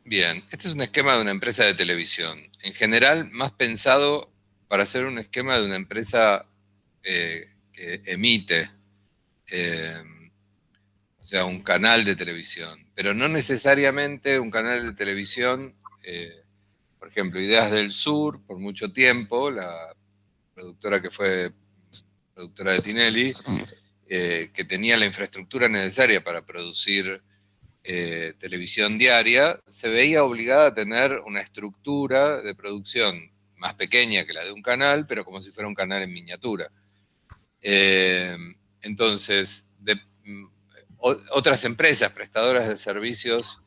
Bien, este es un esquema de una empresa de televisión. En general, más pensado para hacer un esquema de una empresa que emite, eh, o sea, un canal de televisión. Pero no necesariamente un canal de televisión, por ejemplo, Ideas del Sur, por mucho tiempo, la productora que fue productora de Tinelli, que tenía la infraestructura necesaria para producir televisión diaria, se veía obligada a tener una estructura de producción más pequeña que la de un canal, pero como si fuera un canal en miniatura. Eh, entonces, otras empresas prestadoras de servicios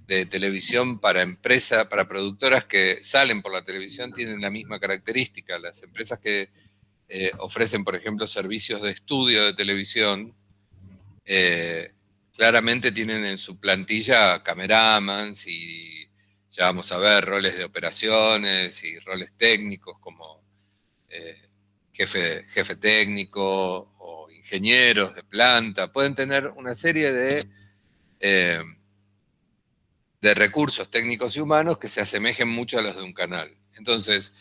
de televisión para empresas, para productoras que salen por la televisión tienen la misma característica. Las empresas que ofrecen, por ejemplo, servicios de estudio de televisión, eh, claramente tienen en su plantilla cameramans y ya vamos a ver roles de operaciones y roles técnicos como eh, jefe técnico o ingenieros de planta. Pueden tener una serie de recursos técnicos y humanos que se asemejen mucho a los de un canal. Entonces,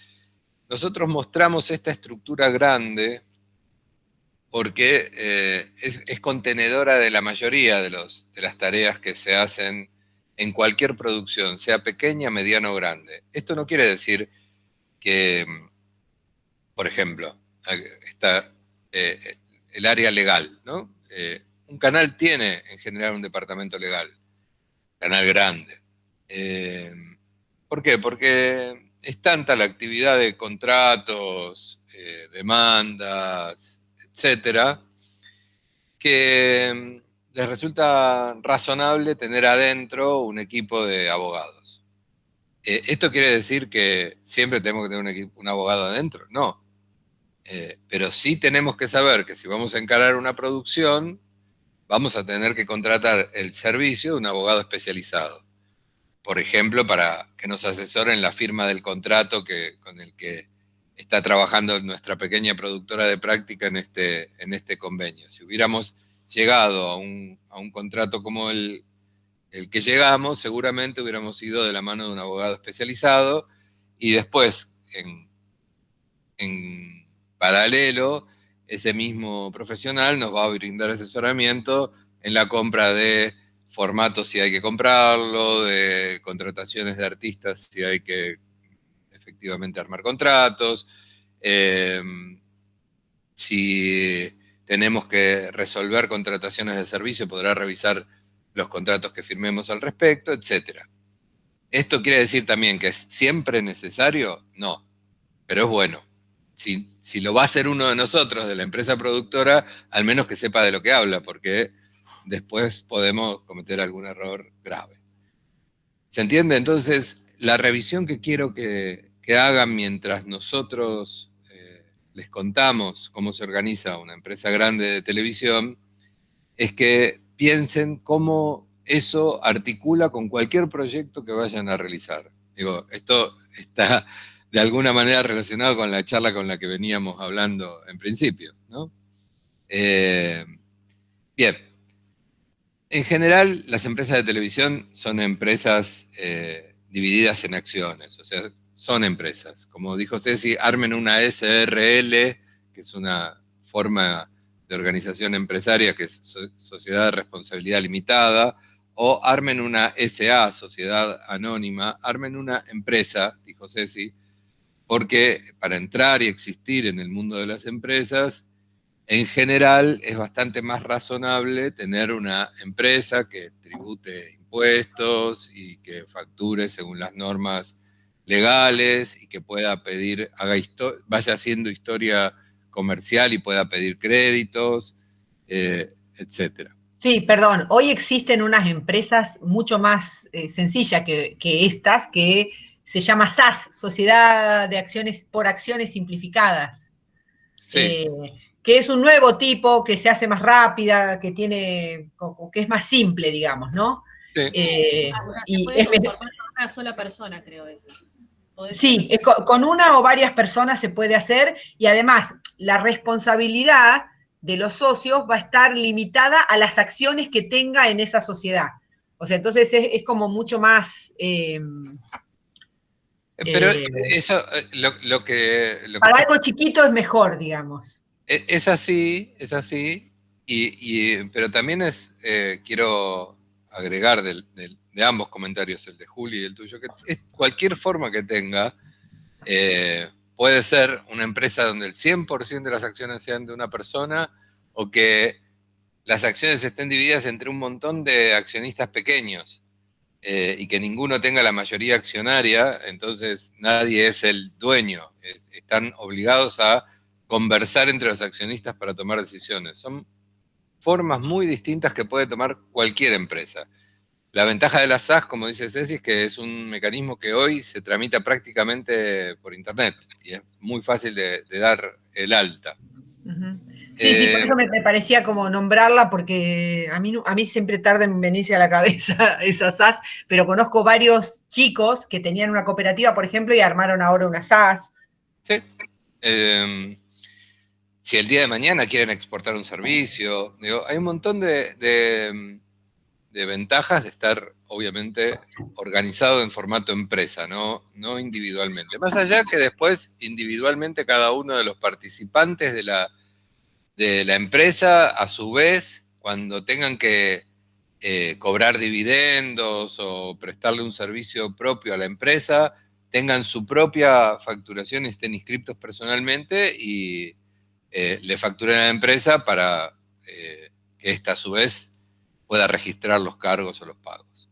nosotros mostramos esta estructura grande porque es contenedora de la mayoría de las tareas que se hacen en cualquier producción, sea pequeña, mediana o grande. Esto no quiere decir que, por ejemplo, está el área legal, ¿no? Un canal tiene en general un departamento legal, canal grande. Eh, ¿Por qué? Porque es tanta la actividad de contratos, demandas, etcétera, que les resulta razonable tener adentro un equipo de abogados. ¿Esto quiere decir que siempre tenemos que tener un abogado adentro? No. Pero sí tenemos que saber que si vamos a encarar una producción, vamos a tener que contratar el servicio de un abogado especializado. Por ejemplo, para que nos asesoren la firma del contrato con el que está trabajando nuestra pequeña productora de práctica en este convenio. Si hubiéramos llegado a un contrato como el que llegamos, seguramente hubiéramos ido de la mano de un abogado especializado y después, en paralelo, ese mismo profesional nos va a brindar asesoramiento en la compra de formatos si hay que comprarlo, de contrataciones de artistas si hay que efectivamente armar contratos, eh, si tenemos que resolver contrataciones de servicio, podrá revisar los contratos que firmemos al respecto, etcétera. ¿Esto quiere decir también que es siempre necesario? No, pero es bueno. Si lo va a hacer uno de nosotros, de la empresa productora, al menos que sepa de lo que habla, porque después podemos cometer algún error grave. ¿Se entiende? Entonces, la revisión que quiero que hagan mientras nosotros les contamos cómo se organiza una empresa grande de televisión, es que piensen cómo eso articula con cualquier proyecto que vayan a realizar. Digo, esto está de alguna manera relacionado con la charla con la que veníamos hablando en principio, ¿no? Eh, bien, en general las empresas de televisión son empresas divididas en acciones, o sea, son empresas. Como dijo Ceci, armen una SRL, que es una forma de organización empresaria, que es Sociedad de Responsabilidad Limitada, o armen una SA, Sociedad Anónima, armen una empresa, dijo Ceci, porque para entrar y existir en el mundo de las empresas, en general es bastante más razonable tener una empresa que tribute impuestos y que facture según las normas legales y que pueda pedir, vaya haciendo historia comercial y pueda pedir créditos, etcétera. Sí, perdón, hoy existen unas empresas mucho más sencillas que estas, que se llama SAS, Sociedad de Acciones por Acciones Simplificadas, Sí, que es un nuevo tipo, que se hace más rápida, que tiene, que es más simple, digamos, ¿no? sí. Se Y puede es conformar con una sola persona, creo eso. Sí, con una o varias personas se puede hacer y además la responsabilidad de los socios va a estar limitada a las acciones que tenga en esa sociedad. O sea, entonces es como mucho más... Pero eso, para algo chiquito es mejor, digamos. es así, pero también quiero agregar de ambos comentarios, el de Juli y el tuyo, que cualquier forma que tenga, puede ser una empresa donde el 100% de las acciones sean de una persona, o que las acciones estén divididas entre un montón de accionistas pequeños, y que ninguno tenga la mayoría accionaria, entonces nadie es el dueño. Están obligados a conversar entre los accionistas para tomar decisiones. Son formas muy distintas que puede tomar cualquier empresa. La ventaja de las SAS, como dice Ceci, es que es un mecanismo que hoy se tramita prácticamente por internet y es muy fácil de dar el alta. Uh-huh. Sí, por eso me parecía como nombrarla, porque a mí siempre tarda en venirse a la cabeza esa SAS, pero conozco varios chicos que tenían una cooperativa, por ejemplo, y armaron ahora una SAS. Sí. Si el día de mañana quieren exportar un servicio, hay un montón de ventajas de estar, obviamente, organizado en formato empresa, no individualmente. Más allá que después, individualmente, cada uno de los participantes de la empresa, a su vez, cuando tengan que cobrar dividendos o prestarle un servicio propio a la empresa, tengan su propia facturación y estén inscriptos personalmente y le facturen a la empresa para que ésta, a su vez, pueda registrar los cargos o los pagos.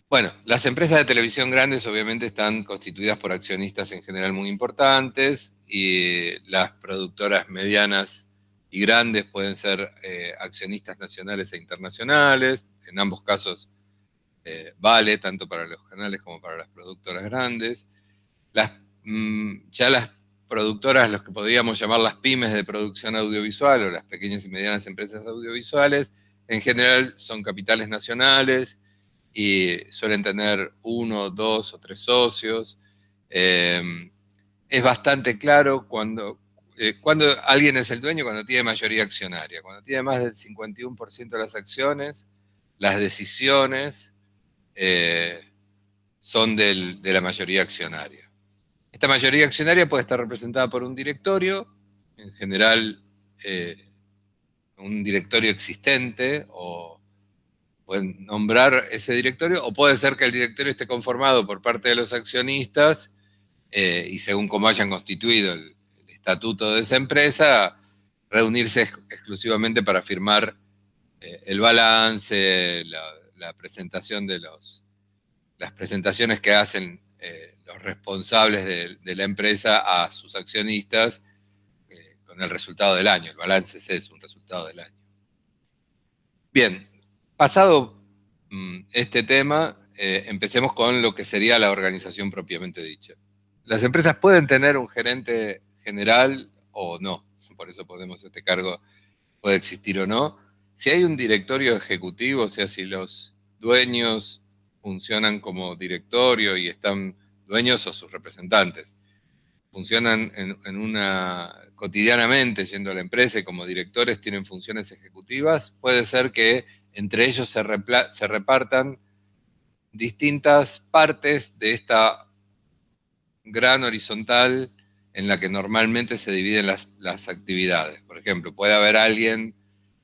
Bueno, las empresas de televisión grandes obviamente están constituidas por accionistas en general muy importantes, y las productoras medianas y grandes pueden ser accionistas nacionales e internacionales. En ambos casos vale, tanto para los canales como para las productoras grandes. Ya las productoras, los que podríamos llamar las pymes de producción audiovisual, o las pequeñas y medianas empresas audiovisuales, en general son capitales nacionales y suelen tener 1, 2 o 3 socios. Es bastante claro cuando alguien es el dueño, cuando tiene mayoría accionaria. Cuando tiene más del 51% de las acciones, las decisiones son de la mayoría accionaria. Esta mayoría accionaria puede estar representada por un directorio, en general un directorio existente, o pueden nombrar ese directorio, o puede ser que el directorio esté conformado por parte de los accionistas, y según cómo hayan constituido el estatuto de esa empresa, reunirse exclusivamente para firmar el balance, la presentación de las presentaciones que hacen los responsables de la empresa a sus accionistas, con el resultado del año. El balance es un resultado del año. Bien, pasado este tema, empecemos con lo que sería la organización propiamente dicha. Las empresas pueden tener un gerente general o no, por eso este cargo puede existir o no. Si hay un directorio ejecutivo, o sea, si los dueños funcionan como directorio y están dueños o sus representantes, funcionan cotidianamente yendo a la empresa y como directores tienen funciones ejecutivas, puede ser que entre ellos se repartan distintas partes de esta gran horizontal en la que normalmente se dividen las actividades. Por ejemplo, puede haber alguien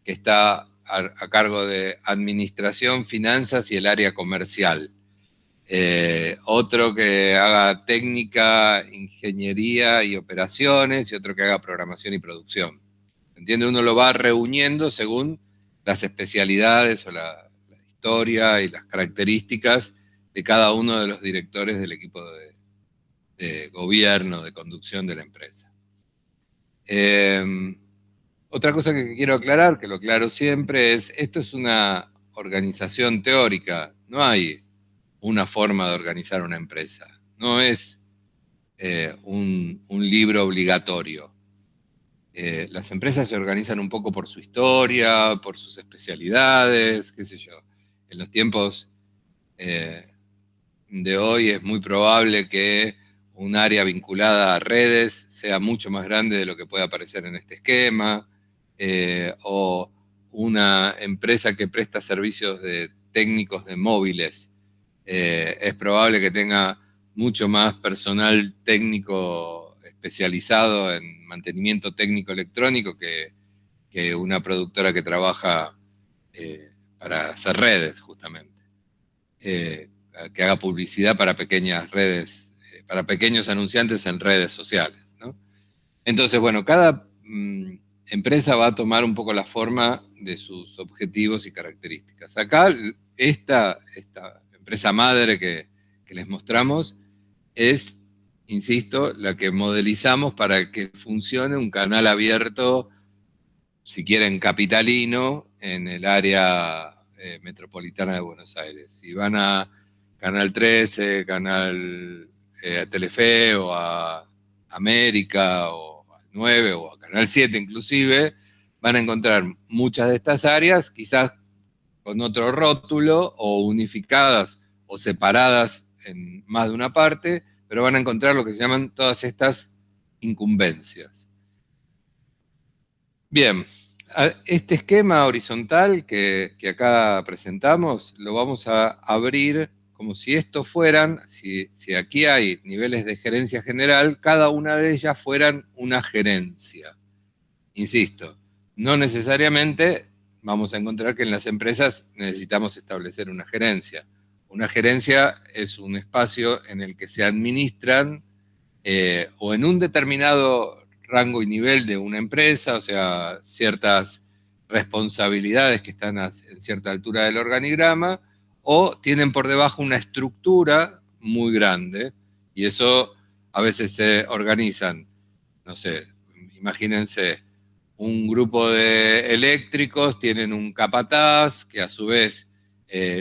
que está a cargo de administración, finanzas y el área comercial. Otro que haga técnica, ingeniería y operaciones, y otro que haga programación y producción. ¿Entiende? Uno lo va reuniendo según las especialidades o la historia y las características de cada uno de los directores del equipo de gobierno, de conducción de la empresa. Otra cosa que quiero aclarar, que lo aclaro siempre, esto es una organización teórica, no hay una forma de organizar una empresa, no es un libro obligatorio. Las empresas se organizan un poco por su historia, por sus especialidades, qué sé yo. En los tiempos de hoy es muy probable que un área vinculada a redes sea mucho más grande de lo que puede aparecer en este esquema, o una empresa que presta servicios de técnicos de móviles. Es probable que tenga mucho más personal técnico especializado en mantenimiento técnico electrónico que una productora que trabaja para hacer redes, justamente. Que haga publicidad para pequeñas redes, para pequeños anunciantes en redes sociales, ¿no? Entonces, bueno, cada empresa va a tomar un poco la forma de sus objetivos y características. Acá, esta empresa madre que les mostramos es, insisto, la que modelizamos para que funcione un canal abierto, si quieren, capitalino, en el área metropolitana de Buenos Aires. Si van a Canal 13, Canal Telefe, o a América, o a 9, o a Canal 7 inclusive, van a encontrar muchas de estas áreas, quizás con otro rótulo, o unificadas, o separadas en más de una parte, pero van a encontrar lo que se llaman todas estas incumbencias. Bien, este esquema horizontal que acá presentamos, lo vamos a abrir como si estos fueran, si aquí hay niveles de gerencia general, cada una de ellas fueran una gerencia. Insisto, no necesariamente vamos a encontrar que en las empresas necesitamos establecer una gerencia. Una gerencia es un espacio en el que se administran o en un determinado rango y nivel de una empresa, o sea, ciertas responsabilidades que están en cierta altura del organigrama, o tienen por debajo una estructura muy grande, y eso a veces se organizan, no sé, imagínense, un grupo de eléctricos tienen un capataz, que a su vez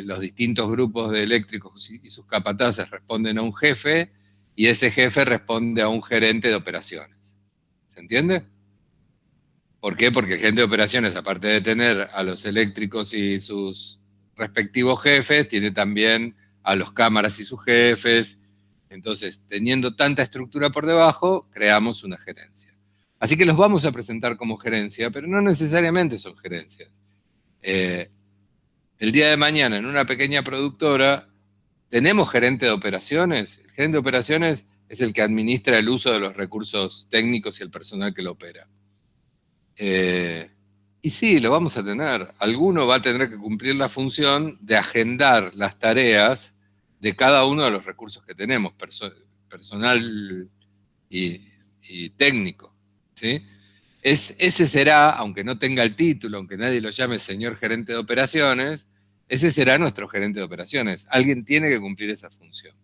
los distintos grupos de eléctricos y sus capataces responden a un jefe, y ese jefe responde a un gerente de operaciones. ¿Se entiende? ¿Por qué? Porque el gerente de operaciones, aparte de tener a los eléctricos y sus respectivos jefes, tiene también a los cámaras y sus jefes. Entonces, teniendo tanta estructura por debajo, creamos una gerencia. Así que los vamos a presentar como gerencia, pero no necesariamente son gerencias. El día de mañana, en una pequeña productora, ¿tenemos gerente de operaciones? El gerente de operaciones es el que administra el uso de los recursos técnicos y el personal que lo opera. Y sí, lo vamos a tener. Alguno va a tener que cumplir la función de agendar las tareas de cada uno de los recursos que tenemos, personal y técnico, ¿sí? Ese será, aunque no tenga el título, aunque nadie lo llame señor gerente de operaciones, ese será nuestro gerente de operaciones. Alguien tiene que cumplir esa función.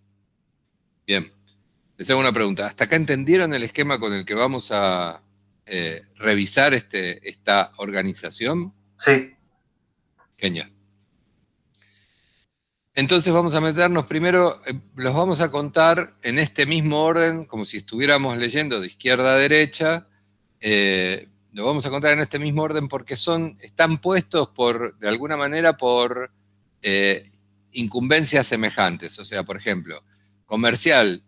Bien, les hago una pregunta. ¿Hasta acá entendieron el esquema con el que vamos a revisar esta organización? Sí. Genial. Entonces vamos a meternos primero, los vamos a contar en este mismo orden, como si estuviéramos leyendo de izquierda a derecha. Lo vamos a contar en este mismo orden porque están puestos de alguna manera por incumbencias semejantes. O sea, por ejemplo, comercial,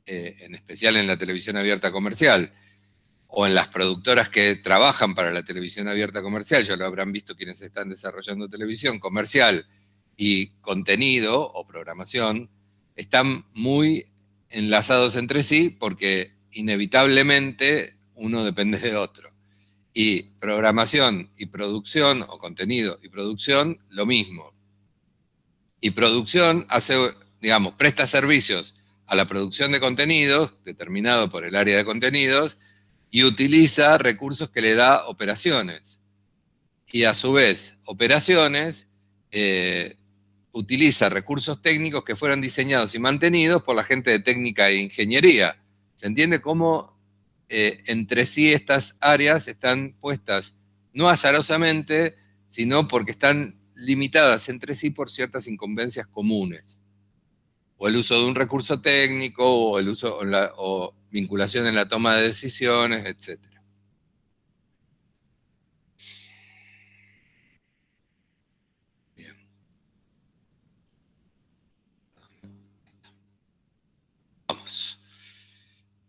en especial en la televisión abierta comercial, o en las productoras que trabajan para la televisión abierta comercial, ya lo habrán visto quienes están desarrollando televisión comercial, y contenido o programación están muy enlazados entre sí porque inevitablemente uno depende de otro. Y programación y producción, o contenido y producción, lo mismo. Y producción presta servicios a la producción de contenidos, determinado por el área de contenidos, y utiliza recursos que le da operaciones. Y a su vez, operaciones utiliza recursos técnicos que fueron diseñados y mantenidos por la gente de técnica e ingeniería. ¿Se entiende cómo entre sí estas áreas están puestas no azarosamente, sino porque están limitadas entre sí por ciertas incumbencias comunes? O el uso de un recurso técnico, o el uso o vinculación en la toma de decisiones, etc. Bien. Vamos.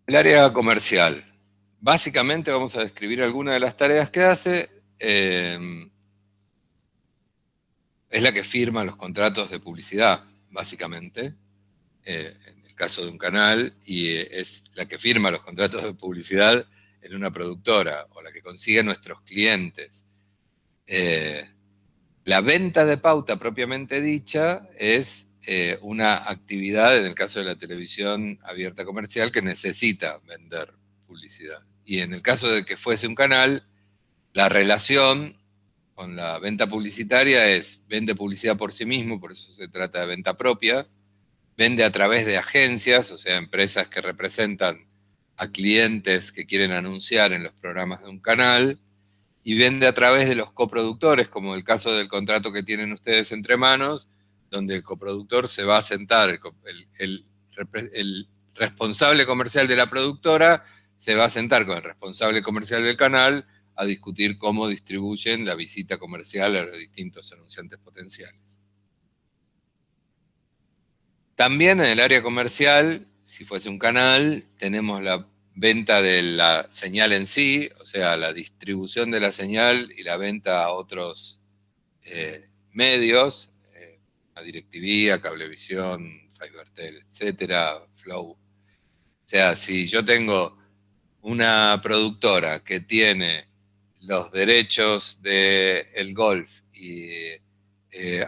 El área comercial. Básicamente vamos a describir algunas de las tareas que hace. es la que firma los contratos de publicidad, básicamente, en el caso de un canal, y es la que firma los contratos de publicidad en una productora, o la que consigue nuestros clientes. La venta de pauta propiamente dicha es una actividad, en el caso de la televisión abierta comercial, que necesita vender publicidad. Y en el caso de que fuese un canal, la relación con la venta publicitaria es: vende publicidad por sí mismo, por eso se trata de venta propia, vende a través de agencias, o sea, empresas que representan a clientes que quieren anunciar en los programas de un canal, y vende a través de los coproductores, como el caso del contrato que tienen ustedes entre manos, donde el coproductor se va a sentar, el responsable comercial de la productora se va a sentar con el responsable comercial del canal a discutir cómo distribuyen la visita comercial a los distintos anunciantes potenciales. También en el área comercial, si fuese un canal, tenemos la venta de la señal en sí, o sea, la distribución de la señal y la venta a otros medios, a DirecTV, a Cablevisión, FiberTel, etcétera, Flow. O sea, si yo tengo una productora que tiene los derechos del golf y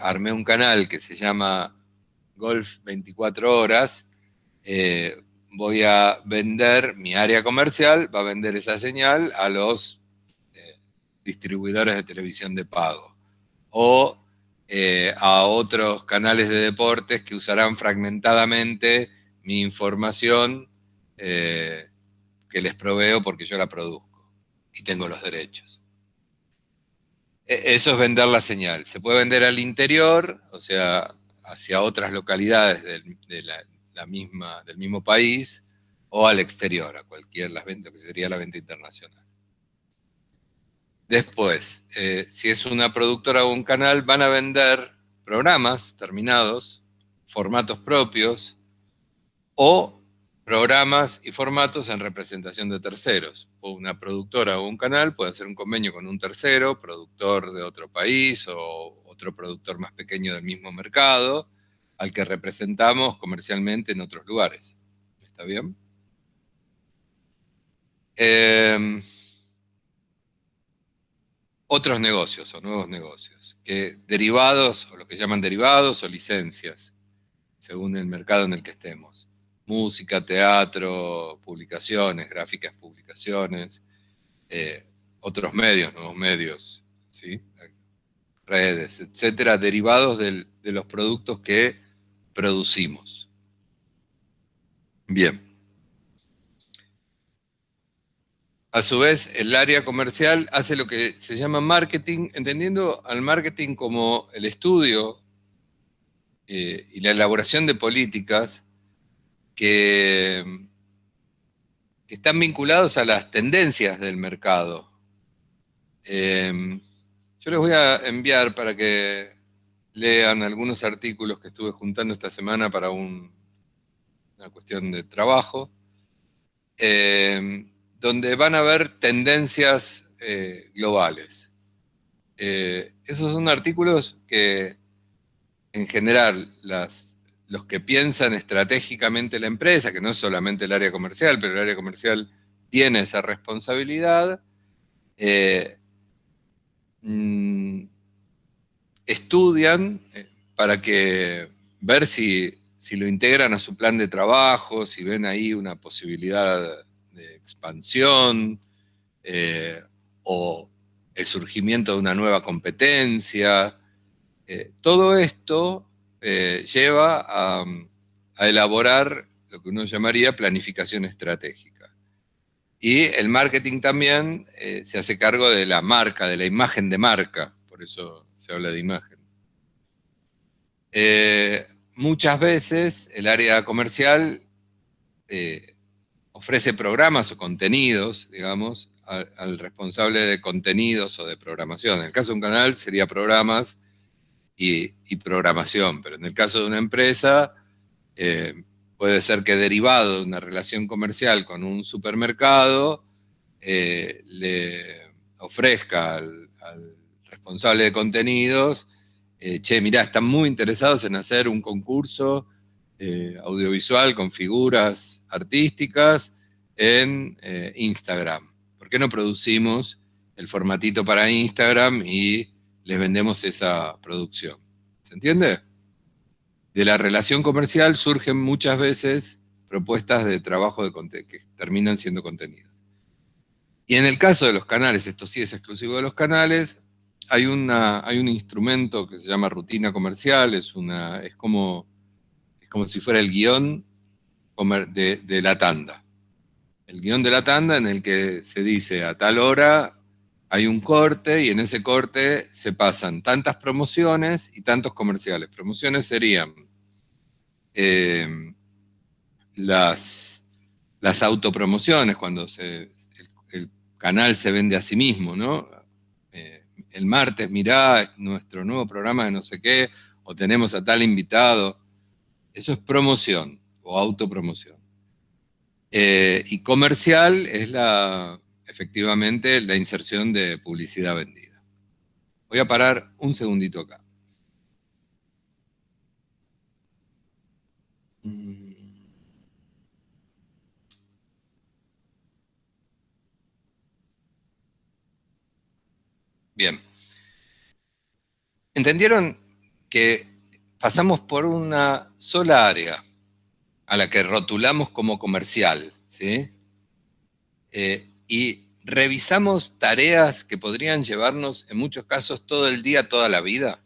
armé un canal que se llama Golf 24 horas, voy a vender, mi área comercial va a vender esa señal a los distribuidores de televisión de pago, o a otros canales de deportes que usarán fragmentadamente mi información que les proveo porque yo la produzco y tengo los derechos. Eso es vender la señal. Se puede vender al interior, o sea, hacia otras localidades del mismo país, o al exterior, a cualquier, lo que sería la venta internacional. Después, si es una productora o un canal, van a vender programas terminados, formatos propios, o programas y formatos en representación de terceros. O una productora o un canal puede hacer un convenio con un tercero, productor de otro país o otro productor más pequeño del mismo mercado, al que representamos comercialmente en otros lugares. ¿Está bien? Otros negocios o nuevos negocios, derivados, o lo que llaman derivados o licencias, según el mercado en el que estemos. Música, teatro, publicaciones, gráficas, publicaciones, otros medios, nuevos medios, ¿sí? Redes, etcétera, derivados de los productos que producimos. Bien. A su vez, el área comercial hace lo que se llama marketing, entendiendo al marketing como el estudio y la elaboración de políticas que están vinculados a las tendencias del mercado. Yo les voy a enviar para que lean algunos artículos que estuve juntando esta semana para una cuestión de trabajo, donde van a ver tendencias globales. Esos son artículos que, en general, los que piensan estratégicamente la empresa, que no es solamente el área comercial, pero el área comercial tiene esa responsabilidad, estudian para ver si lo integran a su plan de trabajo, si ven ahí una posibilidad de expansión o el surgimiento de una nueva competencia. Todo esto lleva a elaborar lo que uno llamaría planificación estratégica. Y el marketing también se hace cargo de la marca, de la imagen de marca, por eso se habla de imagen. Muchas veces el área comercial ofrece programas o contenidos, digamos, al responsable de contenidos o de programación. En el caso de un canal sería programas y programación, pero en el caso de una empresa puede ser que, derivado de una relación comercial con un supermercado, le ofrezca al responsable de contenidos che, mirá, están muy interesados en hacer un concurso audiovisual con figuras artísticas en Instagram. ¿Por qué no producimos el formatito para Instagram y les vendemos esa producción? ¿Se entiende? De la relación comercial surgen muchas veces propuestas de trabajo que terminan siendo contenido. Y en el caso de los canales, esto sí es exclusivo de los canales, hay un instrumento que se llama rutina comercial, es como si fuera el guión de la tanda. El guión de la tanda en el que se dice a tal hora hay un corte y en ese corte se pasan tantas promociones y tantos comerciales. Promociones serían las autopromociones, cuando el canal se vende a sí mismo, ¿no? El martes, mirá, nuestro nuevo programa de no sé qué, o tenemos a tal invitado. Eso es promoción o autopromoción. Y comercial es efectivamente la inserción de publicidad vendida. Voy a parar un segundito acá. Bien. ¿Entendieron que pasamos por una sola área a la que rotulamos como comercial, ¿sí? Y revisamos tareas que podrían llevarnos, en muchos casos, todo el día, toda la vida?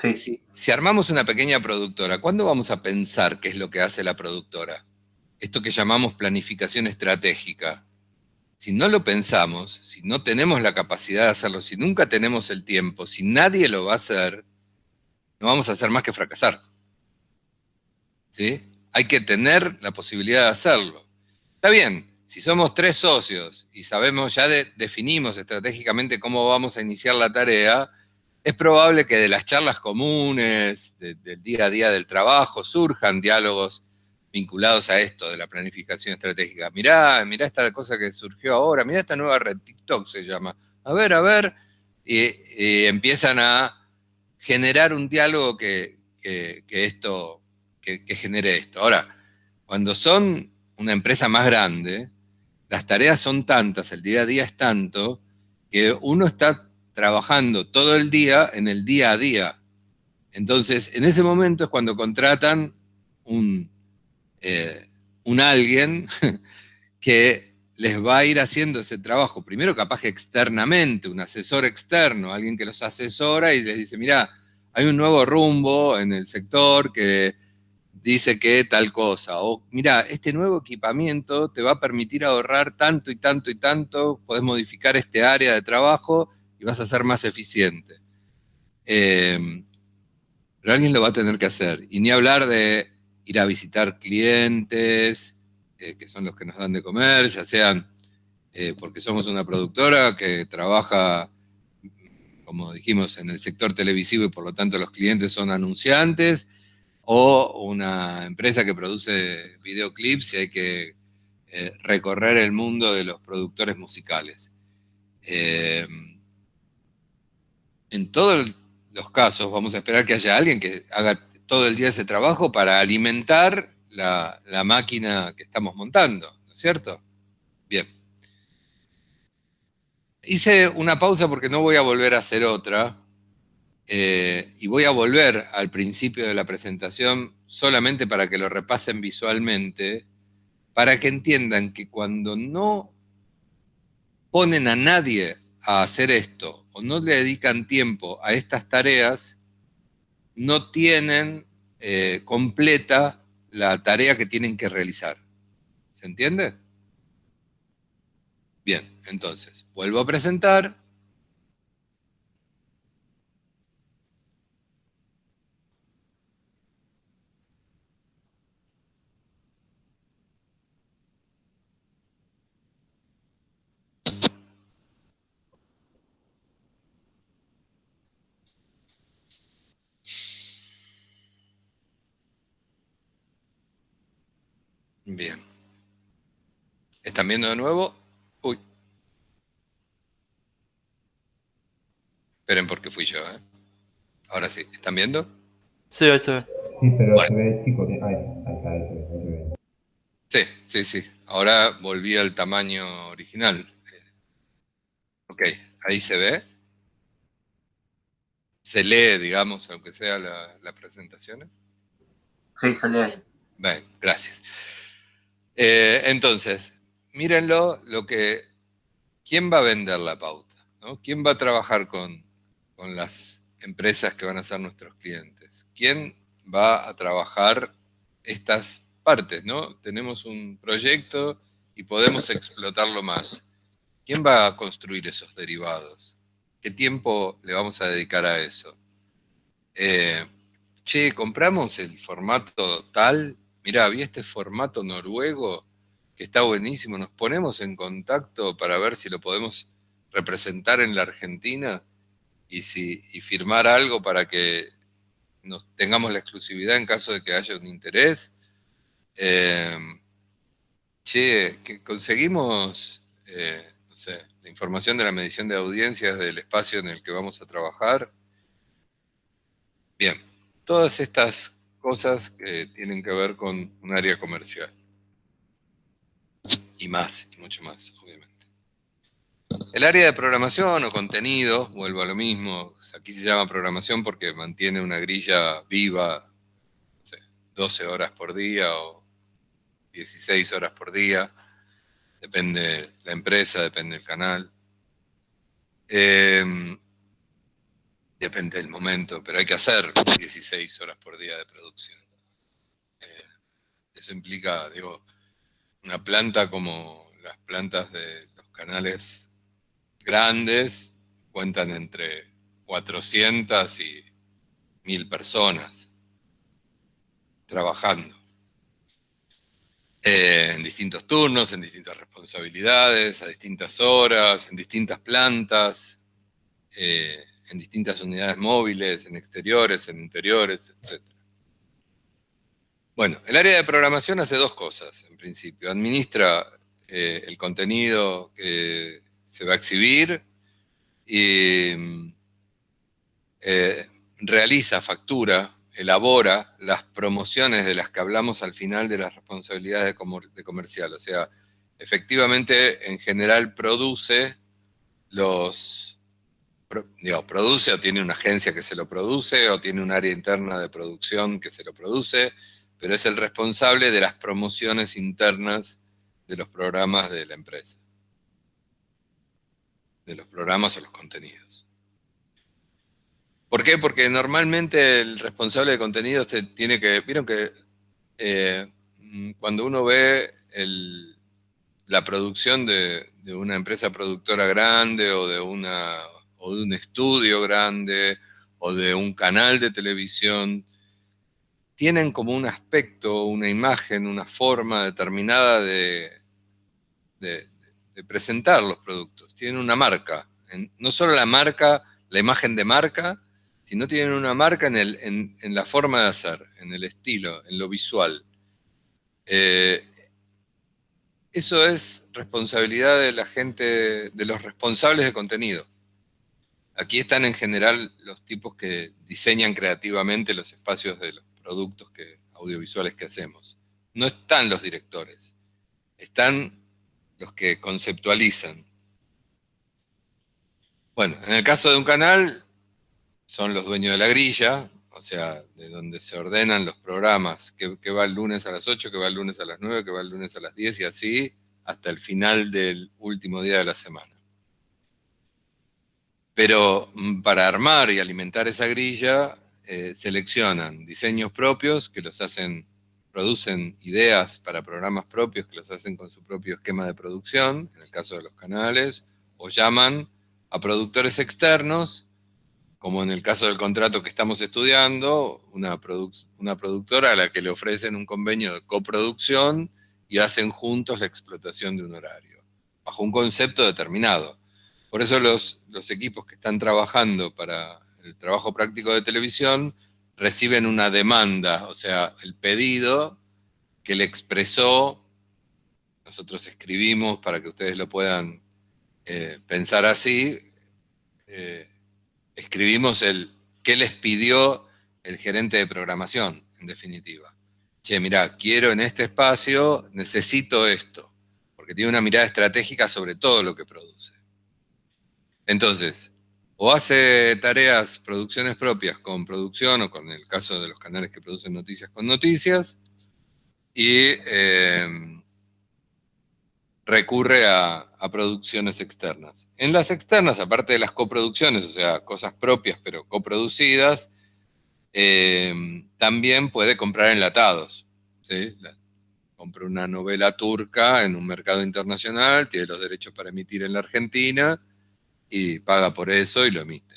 Sí. Si armamos una pequeña productora, ¿cuándo vamos a pensar qué es lo que hace la productora? Esto que llamamos planificación estratégica. Si no lo pensamos, si no tenemos la capacidad de hacerlo, si nunca tenemos el tiempo, si nadie lo va a hacer, no vamos a hacer más que fracasar. ¿Sí? Hay que tener la posibilidad de hacerlo. Está bien, si somos 3 socios y sabemos, ya definimos estratégicamente cómo vamos a iniciar la tarea, es probable que de las charlas comunes, del día a día del trabajo, surjan diálogos vinculados a esto de la planificación estratégica. Mirá esta cosa que surgió ahora, mirá esta nueva red, TikTok se llama. A ver, y empiezan a generar un diálogo que genere esto. Ahora, cuando son una empresa más grande, las tareas son tantas, el día a día es tanto, que uno está trabajando todo el día en el día a día. Entonces, en ese momento es cuando contratan un alguien que les va a ir haciendo ese trabajo. Primero, capaz que externamente, un asesor externo, alguien que los asesora y les dice, mirá, hay un nuevo rumbo en el sector que dice que tal cosa, o mira, este nuevo equipamiento te va a permitir ahorrar tanto y tanto y tanto, podés modificar este área de trabajo y vas a ser más eficiente. Pero alguien lo va a tener que hacer. Y ni hablar de ir a visitar clientes, que son los que nos dan de comer, ya sean porque somos una productora que trabaja, como dijimos, en el sector televisivo y por lo tanto los clientes son anunciantes, o una empresa que produce videoclips y hay que recorrer el mundo de los productores musicales. En todos los casos vamos a esperar que haya alguien que haga todo el día ese trabajo para alimentar la máquina que estamos montando, ¿no es cierto? Bien. Hice una pausa porque no voy a volver a hacer otra, y voy a volver al principio de la presentación solamente para que lo repasen visualmente, para que entiendan que cuando no ponen a nadie a hacer esto o no le dedican tiempo a estas tareas, no tienen completa la tarea que tienen que realizar. ¿Se entiende? Bien, entonces, vuelvo a presentar. Bien. ¿Están viendo de nuevo? Uy. Esperen porque fui yo, ¿eh? Ahora sí, ¿están viendo? Sí, ahí se ve. Sí, pero Bueno. se ve chico. Ahí está, ahí se ve. Sí. Ahora volví al tamaño original. Ok, ahí se ve. Se lee, digamos, aunque sea la presentación. Sí, salió ahí. Bien, gracias. Entonces, mírenlo, ¿quién va a vender la pauta? ¿No? ¿Quién va a trabajar con las empresas que van a ser nuestros clientes? ¿Quién va a trabajar estas partes? ¿No? Tenemos un proyecto y podemos explotarlo más. ¿Quién va a construir esos derivados? ¿Qué tiempo le vamos a dedicar a eso? Compramos el formato tal. Mirá, vi este formato noruego que está buenísimo. Nos ponemos en contacto para ver si lo podemos representar en la Argentina y firmar algo para que tengamos la exclusividad en caso de que haya un interés. Que conseguimos, no sé, la información de la medición de audiencias del espacio en el que vamos a trabajar. Bien, todas estas cosas que tienen que ver con un área comercial. Y más, y mucho más, obviamente. El área de programación o contenido, vuelvo a lo mismo, aquí se llama programación porque mantiene una grilla viva, no sé, 12 horas por día o 16 horas por día, depende la empresa, depende del canal. Depende del momento, pero hay que hacer 16 horas por día de producción. Eso implica, digo, una planta como las plantas de los canales grandes cuentan entre 400 y 1000 personas trabajando en distintos turnos, en distintas responsabilidades, a distintas horas, en distintas plantas, en distintas unidades móviles, en exteriores, en interiores, etc. Bueno, el área de programación hace dos cosas, en principio. Administra el contenido que se va a exhibir y realiza, factura, elabora las promociones de las que hablamos al final de las responsabilidades de comercial. O sea, efectivamente, en general produce produce o tiene una agencia que se lo produce o tiene un área interna de producción que se lo produce, pero es el responsable de las promociones internas de los programas de la empresa, de los programas o los contenidos. ¿Por qué? Porque normalmente el responsable de contenidos tiene que... Vieron que cuando uno ve la producción de una empresa productora grande o de un estudio grande o de un canal de televisión, tienen como un aspecto, una imagen, una forma determinada de presentar los productos. Tienen una marca. No solo la marca, la imagen de marca, sino tienen una marca en la forma de hacer, en el estilo, en lo visual. Eso es responsabilidad de la gente, de los responsables de contenido. Aquí están en general los tipos que diseñan creativamente los espacios de los productos audiovisuales que hacemos. No están los directores, están los que conceptualizan. Bueno, en el caso de un canal, son los dueños de la grilla, o sea, de donde se ordenan los programas, que va el lunes a las 8, que va el lunes a las 9, que va el lunes a las 10 y así hasta el final del último día de la semana. Pero para armar y alimentar esa grilla, seleccionan diseños propios que producen ideas para programas propios que los hacen con su propio esquema de producción, en el caso de los canales, o llaman a productores externos, como en el caso del contrato que estamos estudiando, una productora a la que le ofrecen un convenio de coproducción y hacen juntos la explotación de un horario, bajo un concepto determinado. Por eso los equipos que están trabajando para el trabajo práctico de televisión reciben una demanda, o sea, el pedido que le expresó, nosotros escribimos para que ustedes lo puedan pensar así, escribimos qué les pidió el gerente de programación, en definitiva. Che, mirá, quiero en este espacio, necesito esto, porque tiene una mirada estratégica sobre todo lo que produce. Entonces, o hace tareas, producciones propias con producción, o con el caso de los canales que producen noticias con noticias, y recurre a producciones externas. En las externas, aparte de las coproducciones, o sea, cosas propias pero coproducidas, también puede comprar enlatados. ¿Sí? Compra una novela turca en un mercado internacional, tiene los derechos para emitir en la Argentina y paga por eso y lo emite.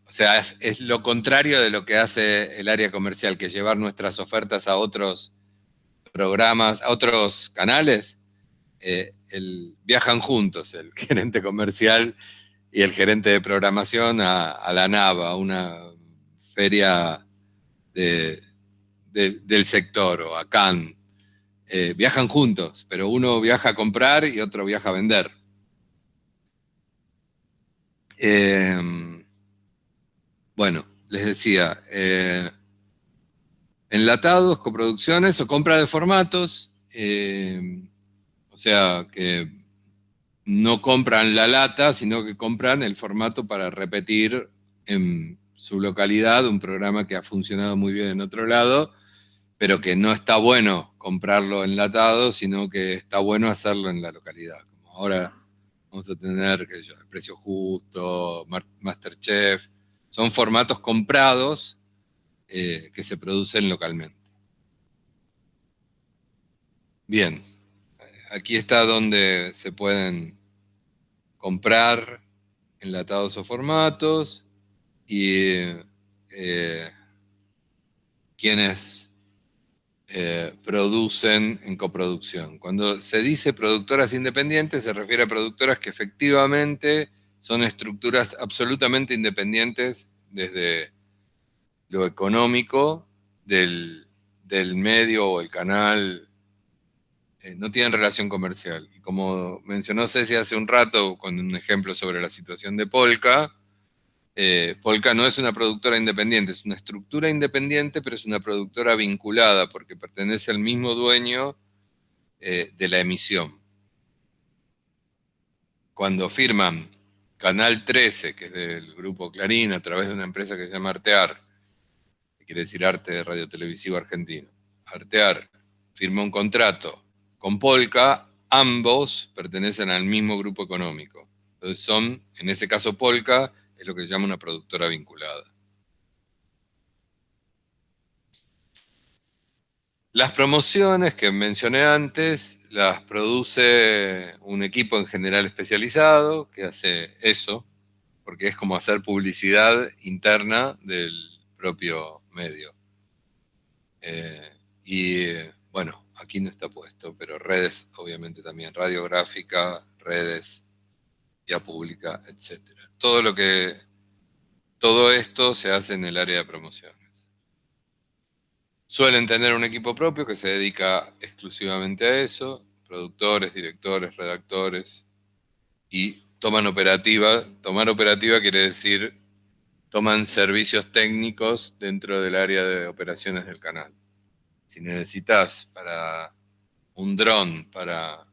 O sea, es lo contrario de lo que hace el área comercial, que es llevar nuestras ofertas a otros programas, a otros canales. Viajan juntos el gerente comercial y el gerente de programación a la NAVA, a una feria del sector, o a Cannes. Viajan juntos, pero uno viaja a comprar y otro viaja a vender. Bueno, les decía, enlatados, coproducciones o compra de formatos, o sea, que no compran la lata, sino que compran el formato para repetir en su localidad un programa que ha funcionado muy bien en otro lado, pero que no está bueno comprarlo enlatado, sino que está bueno hacerlo en la localidad. Como ahora vamos a tener, qué sé yo, El Precio Justo, MasterChef, son formatos comprados que se producen localmente. Bien, aquí está donde se pueden comprar enlatados o formatos y quienes producen en coproducción. Cuando se dice productoras independientes, se refiere a productoras que efectivamente son estructuras absolutamente independientes desde lo económico del medio o el canal, no tienen relación comercial. Y como mencionó Ceci hace un rato, con un ejemplo sobre la situación de Polka, Polka no es una productora independiente, es una estructura independiente, pero es una productora vinculada porque pertenece al mismo dueño de la emisión. Cuando firman Canal 13, que es del Grupo Clarín, a través de una empresa que se llama Artear, que quiere decir Arte Radio Televisivo Argentino, Artear firma un contrato con Polka, ambos pertenecen al mismo grupo económico. Entonces son, en ese caso Polka, es lo que se llama una productora vinculada. Las promociones que mencioné antes las produce un equipo en general especializado que hace eso, porque es como hacer publicidad interna del propio medio. Bueno, aquí no está puesto, pero redes obviamente también, radiográfica, redes, vía pública, etc. Todo esto se hace en el área de promociones. Suelen tener un equipo propio que se dedica exclusivamente a eso, productores, directores, redactores, y toman operativa. Tomar operativa quiere decir, toman servicios técnicos dentro del área de operaciones del canal. Si necesitas para un dron para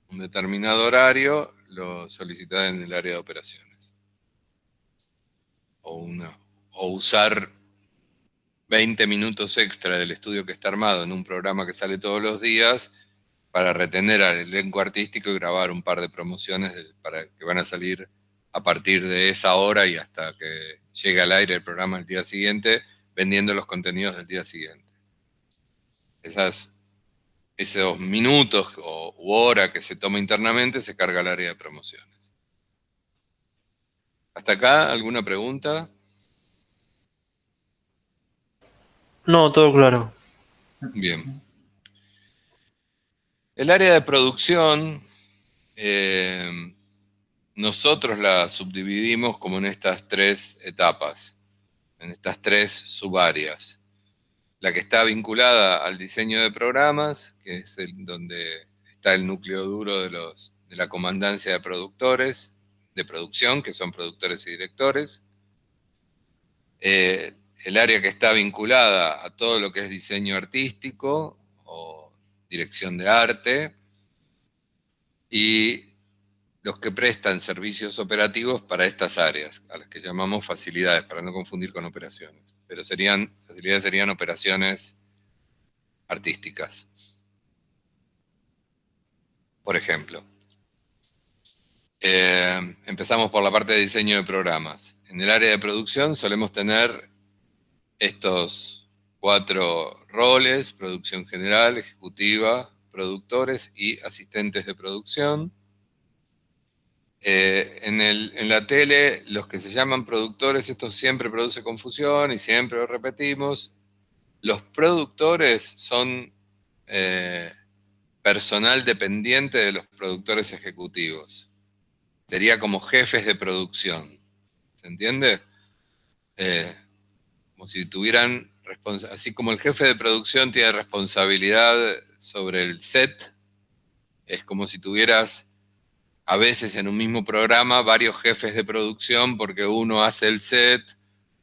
un determinado horario, lo solicitas en el área de operaciones. O usar 20 minutos extra del estudio que está armado en un programa que sale todos los días para retener al elenco artístico y grabar un par de promociones que van a salir a partir de esa hora y hasta que llegue al aire el programa el día siguiente, vendiendo los contenidos del día siguiente. Esos minutos u hora que se toma internamente se carga al área de promociones. ¿Hasta acá alguna pregunta? No, todo claro. Bien. El área de producción, nosotros la subdividimos como en estas tres etapas, en estas tres subáreas. La que está vinculada al diseño de programas, que es donde está el núcleo duro de la comandancia de productores de producción, que son productores y directores. El área que está vinculada a todo lo que es diseño artístico o dirección de arte, y los que prestan servicios operativos para estas áreas, a las que llamamos facilidades, para no confundir con operaciones. Pero facilidades serían operaciones artísticas. Por ejemplo, empezamos por la parte de diseño de programas. En el área de producción solemos tener estos 4 roles: producción general, ejecutiva, productores y asistentes de producción. En la tele, los que se llaman productores, esto siempre produce confusión y siempre lo repetimos. Los productores son personal dependiente de los productores ejecutivos. Sería como jefes de producción. ¿Se entiende? Como si tuvieran, así como el jefe de producción tiene responsabilidad sobre el set, es como si tuvieras a veces en un mismo programa varios jefes de producción, porque uno hace el set,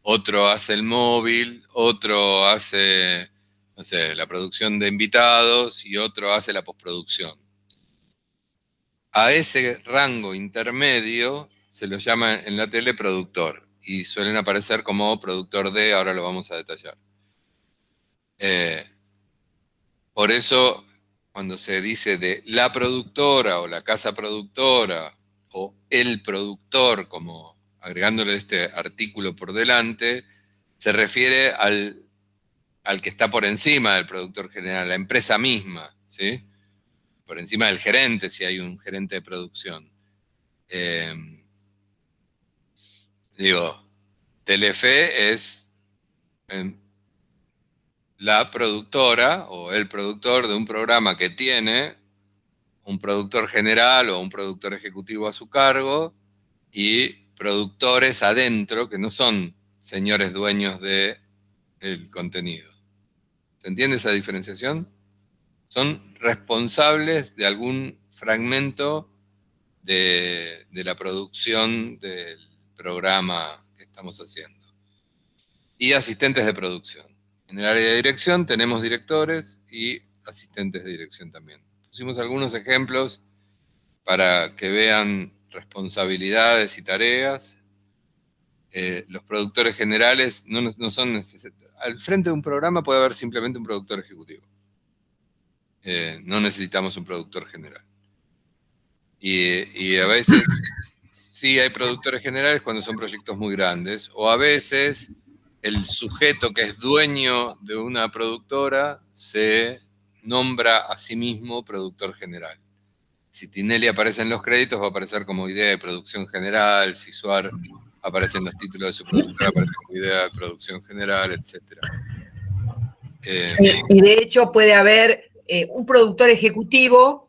otro hace el móvil, otro hace, no sé, la producción de invitados y otro hace la postproducción. A ese rango intermedio se lo llama en la tele productor, y suelen aparecer como productor de, ahora lo vamos a detallar. Por eso, cuando se dice de la productora o la casa productora o el productor, como agregándole este artículo por delante, se refiere al que está por encima del productor general, la empresa misma, ¿sí? Por encima del gerente, si hay un gerente de producción. Telefe es la productora o el productor de un programa que tiene un productor general o un productor ejecutivo a su cargo y productores adentro que no son señores dueños del contenido. ¿Se entiende esa diferenciación? Son responsables de algún fragmento de la producción del programa que estamos haciendo. Y asistentes de producción. En el área de dirección tenemos directores y asistentes de dirección también. Pusimos algunos ejemplos para que vean responsabilidades y tareas. Los productores generales no son necesarios. Al frente de un programa puede haber simplemente un productor ejecutivo. No necesitamos un productor general. Y a veces sí hay productores generales cuando son proyectos muy grandes, o a veces el sujeto que es dueño de una productora se nombra a sí mismo productor general. Si Tinelli aparece en los créditos, va a aparecer como idea de producción general. Si Suar aparece en los títulos de su productora, aparece como idea de producción general, etc. Y de hecho puede haber un productor ejecutivo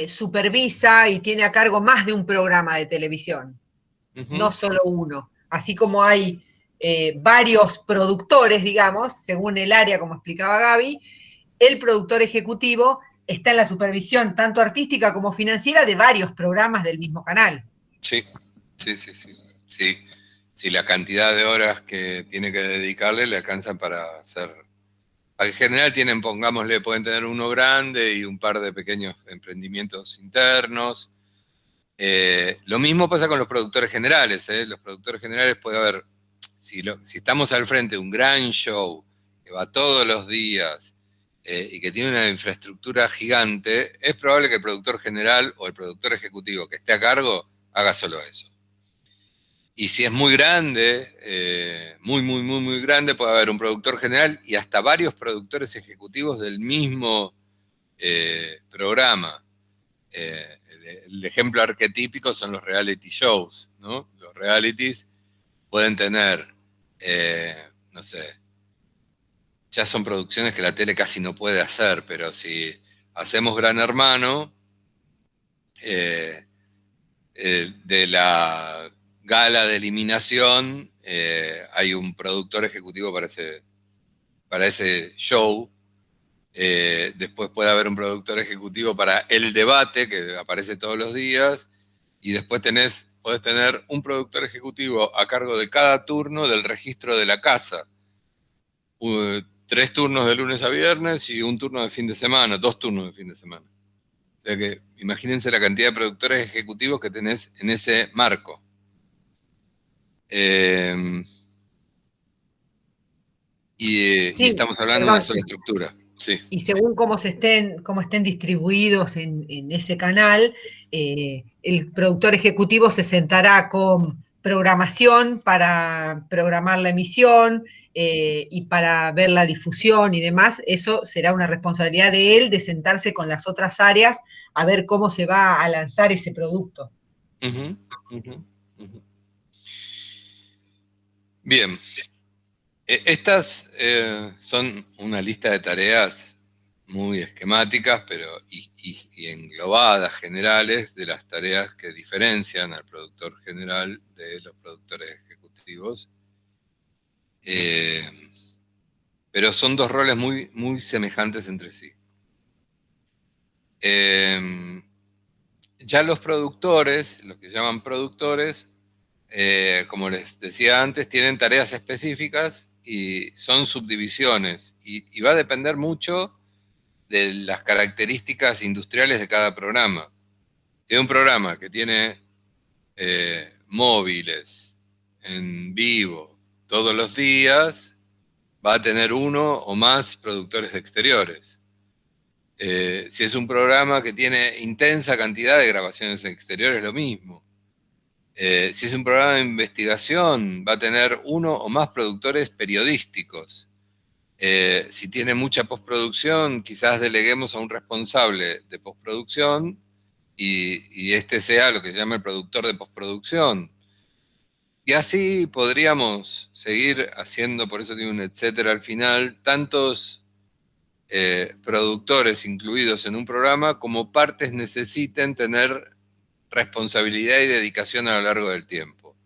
supervisa y tiene a cargo más de un programa de televisión, no solo uno. Así como hay varios productores, digamos, según el área, como explicaba Gaby, el productor ejecutivo está en la supervisión tanto artística como financiera de varios programas del mismo canal. Sí. Si la cantidad de horas que tiene que dedicarle le alcanzan para hacer... En general tienen, pongámosle, pueden tener uno grande y un par de pequeños emprendimientos internos. Lo mismo pasa con los productores generales. Los productores generales puede haber, si estamos al frente de un gran show que va todos los días y que tiene una infraestructura gigante, es probable que el productor general o el productor ejecutivo que esté a cargo haga solo eso. Y si es muy grande, muy grande, puede haber un productor general y hasta varios productores ejecutivos del mismo programa. El ejemplo arquetípico son los reality shows, ¿no? Los realities pueden tener, no sé, ya son producciones que la tele casi no puede hacer, pero si hacemos Gran Hermano, de la gala de eliminación, hay un productor ejecutivo para ese show. Después puede haber un productor ejecutivo para el debate, que aparece todos los días, y después tenés podés tener un productor ejecutivo a cargo de cada turno del registro de la casa. 3 turnos de lunes a viernes y un turno de fin de semana, 2 turnos de fin de semana. O sea que imagínense la cantidad de productores ejecutivos que tenés en ese marco. Y estamos hablando de una sola estructura. Sí. Y según cómo estén distribuidos en ese canal, el productor ejecutivo se sentará con programación para programar la emisión y para ver la difusión y demás. Eso será una responsabilidad de él, de sentarse con las otras áreas a ver cómo se va a lanzar ese producto. Bien. Estas son una lista de tareas muy esquemáticas y englobadas, generales, de las tareas que diferencian al productor general de los productores ejecutivos. Pero son 2 roles muy, muy semejantes entre sí. Ya los productores, los que se llaman productores, como les decía antes, tienen tareas específicas y son subdivisiones. Y va a depender mucho de las características industriales de cada programa. Si hay un programa que tiene móviles en vivo todos los días, va a tener 1 o más productores exteriores. Si es un programa que tiene intensa cantidad de grabaciones exteriores, lo mismo. Si es un programa de investigación, va a tener 1 o más productores periodísticos. Si tiene mucha postproducción, quizás deleguemos a un responsable de postproducción y este sea lo que se llama el productor de postproducción. Y así podríamos seguir haciendo, por eso tiene un etcétera al final, tantos productores incluidos en un programa como partes necesiten tener responsabilidad y dedicación a lo largo del tiempo.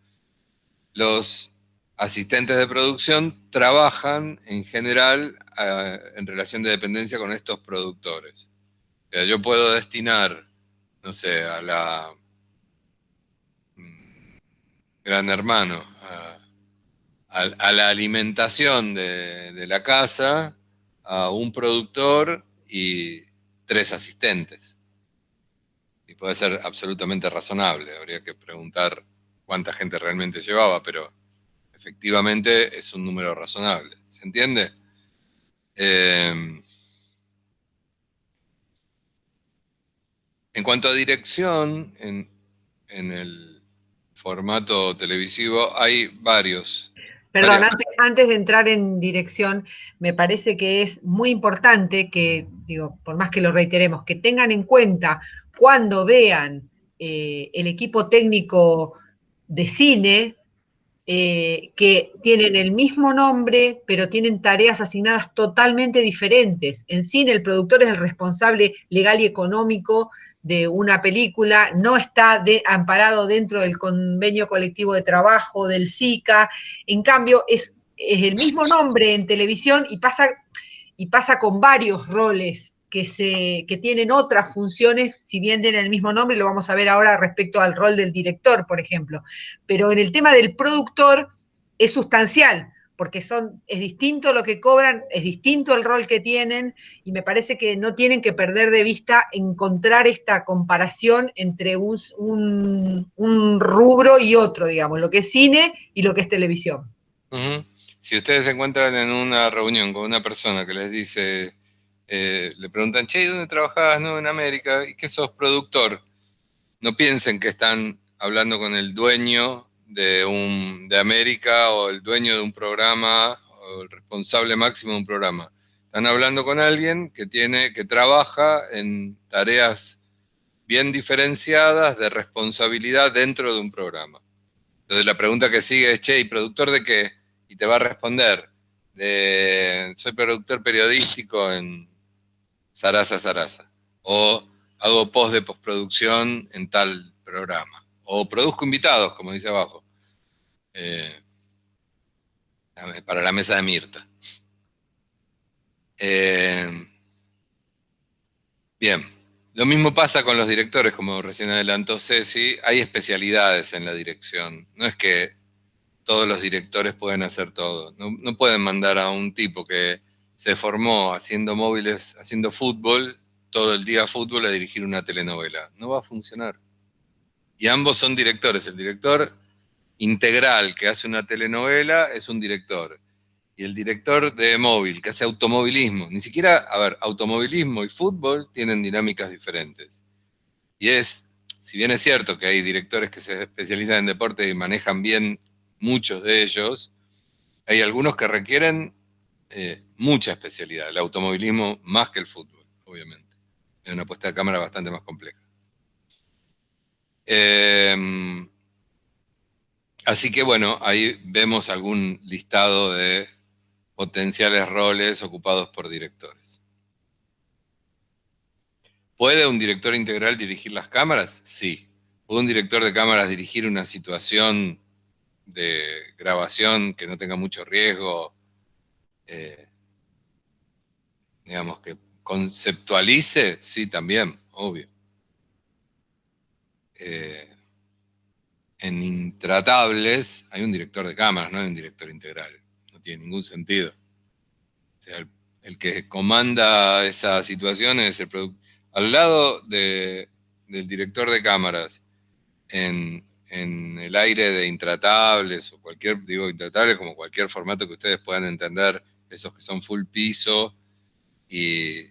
Los asistentes de producción trabajan en general en relación de dependencia con estos productores. O sea, yo puedo destinar, no sé, a la Gran Hermano, a la alimentación de la casa, a un productor y 3 asistentes. Y puede ser absolutamente razonable, habría que preguntar cuánta gente realmente llevaba, pero efectivamente es un número razonable. ¿Se entiende? En cuanto a dirección, en el formato televisivo hay varios. Perdón, antes de entrar en dirección, me parece que es muy importante que, digo, por más que lo reiteremos, que tengan en cuenta cuando vean el equipo técnico de cine, que tienen el mismo nombre, pero tienen tareas asignadas totalmente diferentes. En cine, el productor es el responsable legal y económico de una película, no está amparado dentro del convenio colectivo de trabajo, del SICA, en cambio es el mismo nombre en televisión y pasa con varios roles que tienen otras funciones, si bien tienen el mismo nombre, lo vamos a ver ahora respecto al rol del director, por ejemplo. Pero en el tema del productor es sustancial, porque es distinto lo que cobran, es distinto el rol que tienen, y me parece que no tienen que perder de vista encontrar esta comparación entre un rubro y otro, digamos, lo que es cine y lo que es televisión. Si ustedes se encuentran en una reunión con una persona que les dice, le preguntan, che, ¿dónde trabajás? No, en América. ¿Y qué sos productor? No piensen que están hablando con el dueño de América o el dueño de un programa o el responsable máximo de un programa. Están hablando con alguien que trabaja en tareas bien diferenciadas de responsabilidad dentro de un programa. Entonces la pregunta que sigue es, che, ¿y productor de qué? Y te va a responder, soy productor periodístico en Sarasa. O hago post de postproducción en tal programa. O produzco invitados, como dice abajo. Para la mesa de Mirta. Bien. Lo mismo pasa con los directores, como recién adelantó Ceci, hay especialidades en la dirección. No es que todos los directores pueden hacer todo. No pueden mandar a un tipo que se formó haciendo móviles, haciendo fútbol, todo el día fútbol, a dirigir una telenovela. No va a funcionar. Y ambos son directores. El director integral que hace una telenovela es un director. Y el director de móvil, que hace automovilismo, ni siquiera, a ver, automovilismo y fútbol tienen dinámicas diferentes. Y si bien es cierto que hay directores que se especializan en deporte y manejan bien muchos de ellos, hay algunos que requieren mucha especialidad. El automovilismo más que el fútbol, obviamente. Es una puesta de cámara bastante más compleja. Así que bueno, ahí vemos algún listado de potenciales roles ocupados por directores. ¿Puede un director integral dirigir las cámaras? Sí. ¿Puede un director de cámaras dirigir una situación de grabación que no tenga mucho riesgo? Digamos, que conceptualice, sí, también, obvio. En Intratables hay un director de cámaras, no hay un director integral. No tiene ningún sentido. O sea, el que comanda esa situación es el productor. Al lado del director de cámaras, en el aire de Intratables, o cualquier, digo Intratables como cualquier formato que ustedes puedan entender, esos que son full piso y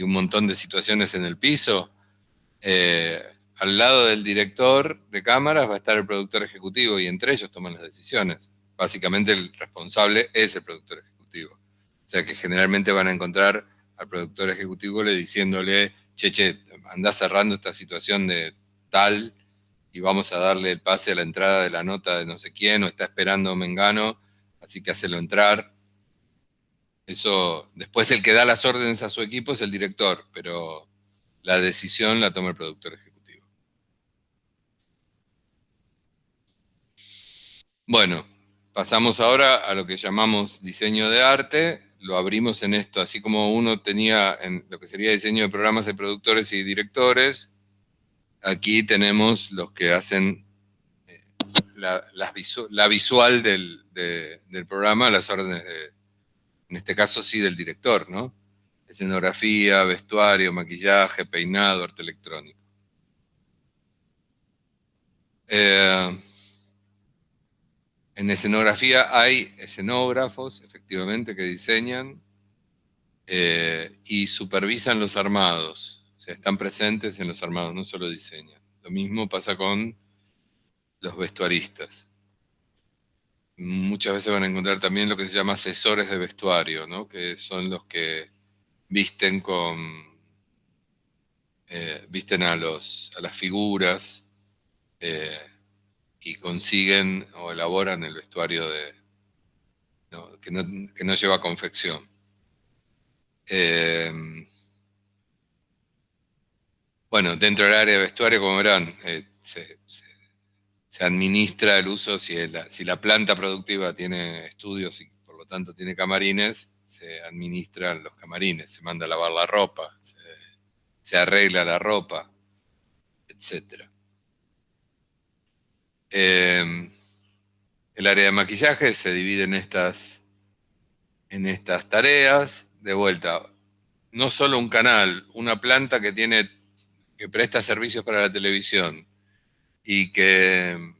un montón de situaciones en el piso, al lado del director de cámaras va a estar el productor ejecutivo y entre ellos toman las decisiones. Básicamente el responsable es el productor ejecutivo. O sea que generalmente van a encontrar al productor ejecutivo diciéndole, che, andá cerrando esta situación de tal y vamos a darle el pase a la entrada de la nota de no sé quién, o está esperando Mengano, así que hacelo entrar. Eso, después el que da las órdenes a su equipo es el director, pero la decisión la toma el productor ejecutivo. Bueno, pasamos ahora a lo que llamamos diseño de arte. Lo abrimos en esto, así como uno tenía en lo que sería diseño de programas de productores y directores. Aquí tenemos los que hacen la visual del programa, las órdenes en este caso sí del director, ¿no? Escenografía, vestuario, maquillaje, peinado, arte electrónico. En escenografía hay escenógrafos, efectivamente, que diseñan y supervisan los armados. O sea, están presentes en los armados, no solo diseñan. Lo mismo pasa con los vestuaristas. Muchas veces van a encontrar también lo que se llama asesores de vestuario, ¿no? Que son los que visten visten a las figuras y consiguen o elaboran el vestuario que no lleva confección. Bueno, dentro del área de vestuario, como verán, se administra el uso, si la planta productiva tiene estudios y por lo tanto tiene camarines, se administran los camarines, se manda a lavar la ropa, se arregla la ropa, etc. El área de maquillaje se divide en estas tareas. De vuelta, no solo un canal, una planta que presta servicios para la televisión y que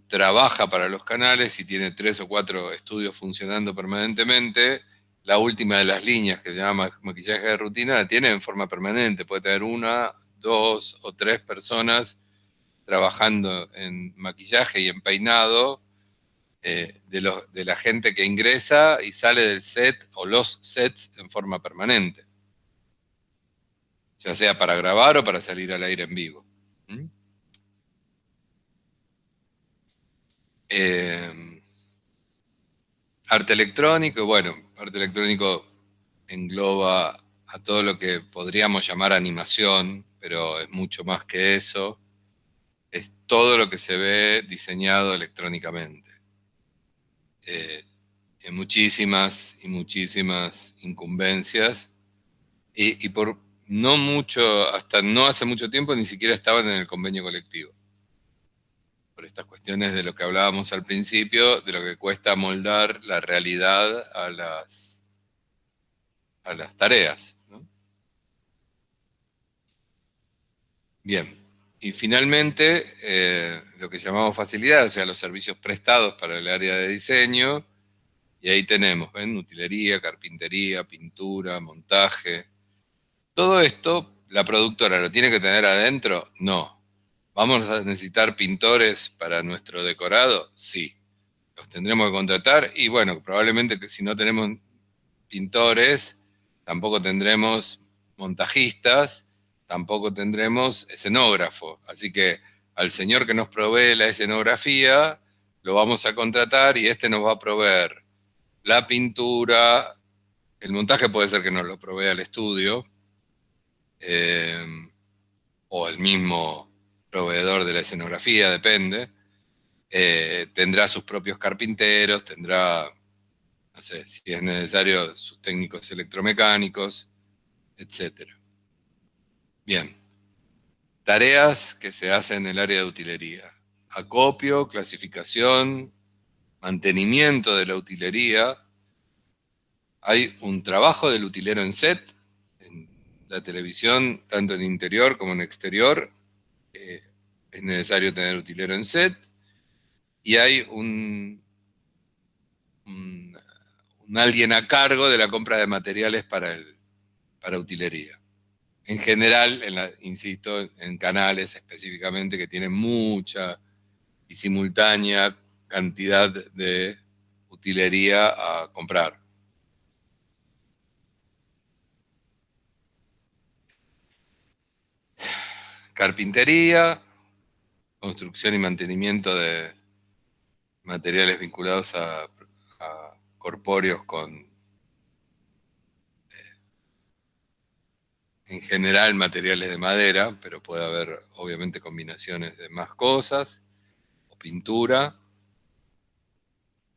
trabaja para los canales y tiene 3 o 4 estudios funcionando permanentemente. La última de las líneas, que se llama maquillaje de rutina, la tiene en forma permanente. Puede tener 1, 2 o 3 personas trabajando en maquillaje y en peinado de la gente que ingresa y sale del set o los sets en forma permanente, ya sea para grabar o para salir al aire en vivo. Arte electrónico, bueno, arte electrónico engloba a todo lo que podríamos llamar animación, pero es mucho más que eso. Es todo lo que se ve diseñado electrónicamente. Hay muchísimas y muchísimas incumbencias. y por no mucho, hasta no hace mucho tiempo, ni siquiera estaban en el convenio colectivo. Por estas cuestiones de lo que hablábamos al principio, de lo que cuesta moldar la realidad a las tareas, ¿no? Bien, y finalmente, lo que llamamos facilidad, o sea, los servicios prestados para el área de diseño, y ahí tenemos, ¿ven? Utilería, carpintería, pintura, montaje. Todo esto, ¿la productora lo tiene que tener adentro? No. ¿Vamos a necesitar pintores para nuestro decorado? Sí. ¿Los tendremos que contratar? Y bueno, probablemente que si no tenemos pintores, tampoco tendremos montajistas, tampoco tendremos escenógrafo. Así que al señor que nos provee la escenografía, lo vamos a contratar y este nos va a proveer la pintura, el montaje puede ser que nos lo provea el estudio, o el mismo proveedor de la escenografía, depende. Tendrá sus propios carpinteros, tendrá, no sé, si es necesario, sus técnicos electromecánicos, etc. Bien. Tareas que se hacen en el área de utilería. Acopio, clasificación, mantenimiento de la utilería. Hay un trabajo del utilero en set, en la televisión, tanto en interior como en exterior. Es necesario tener utilero en set. Y hay un alguien a cargo de la compra de materiales para utilería. En general, insisto, en canales específicamente que tienen mucha y simultánea cantidad de utilería a comprar. Carpintería, construcción y mantenimiento de materiales vinculados a corpóreos con, en general, materiales de madera, pero puede haber obviamente combinaciones de más cosas, o pintura,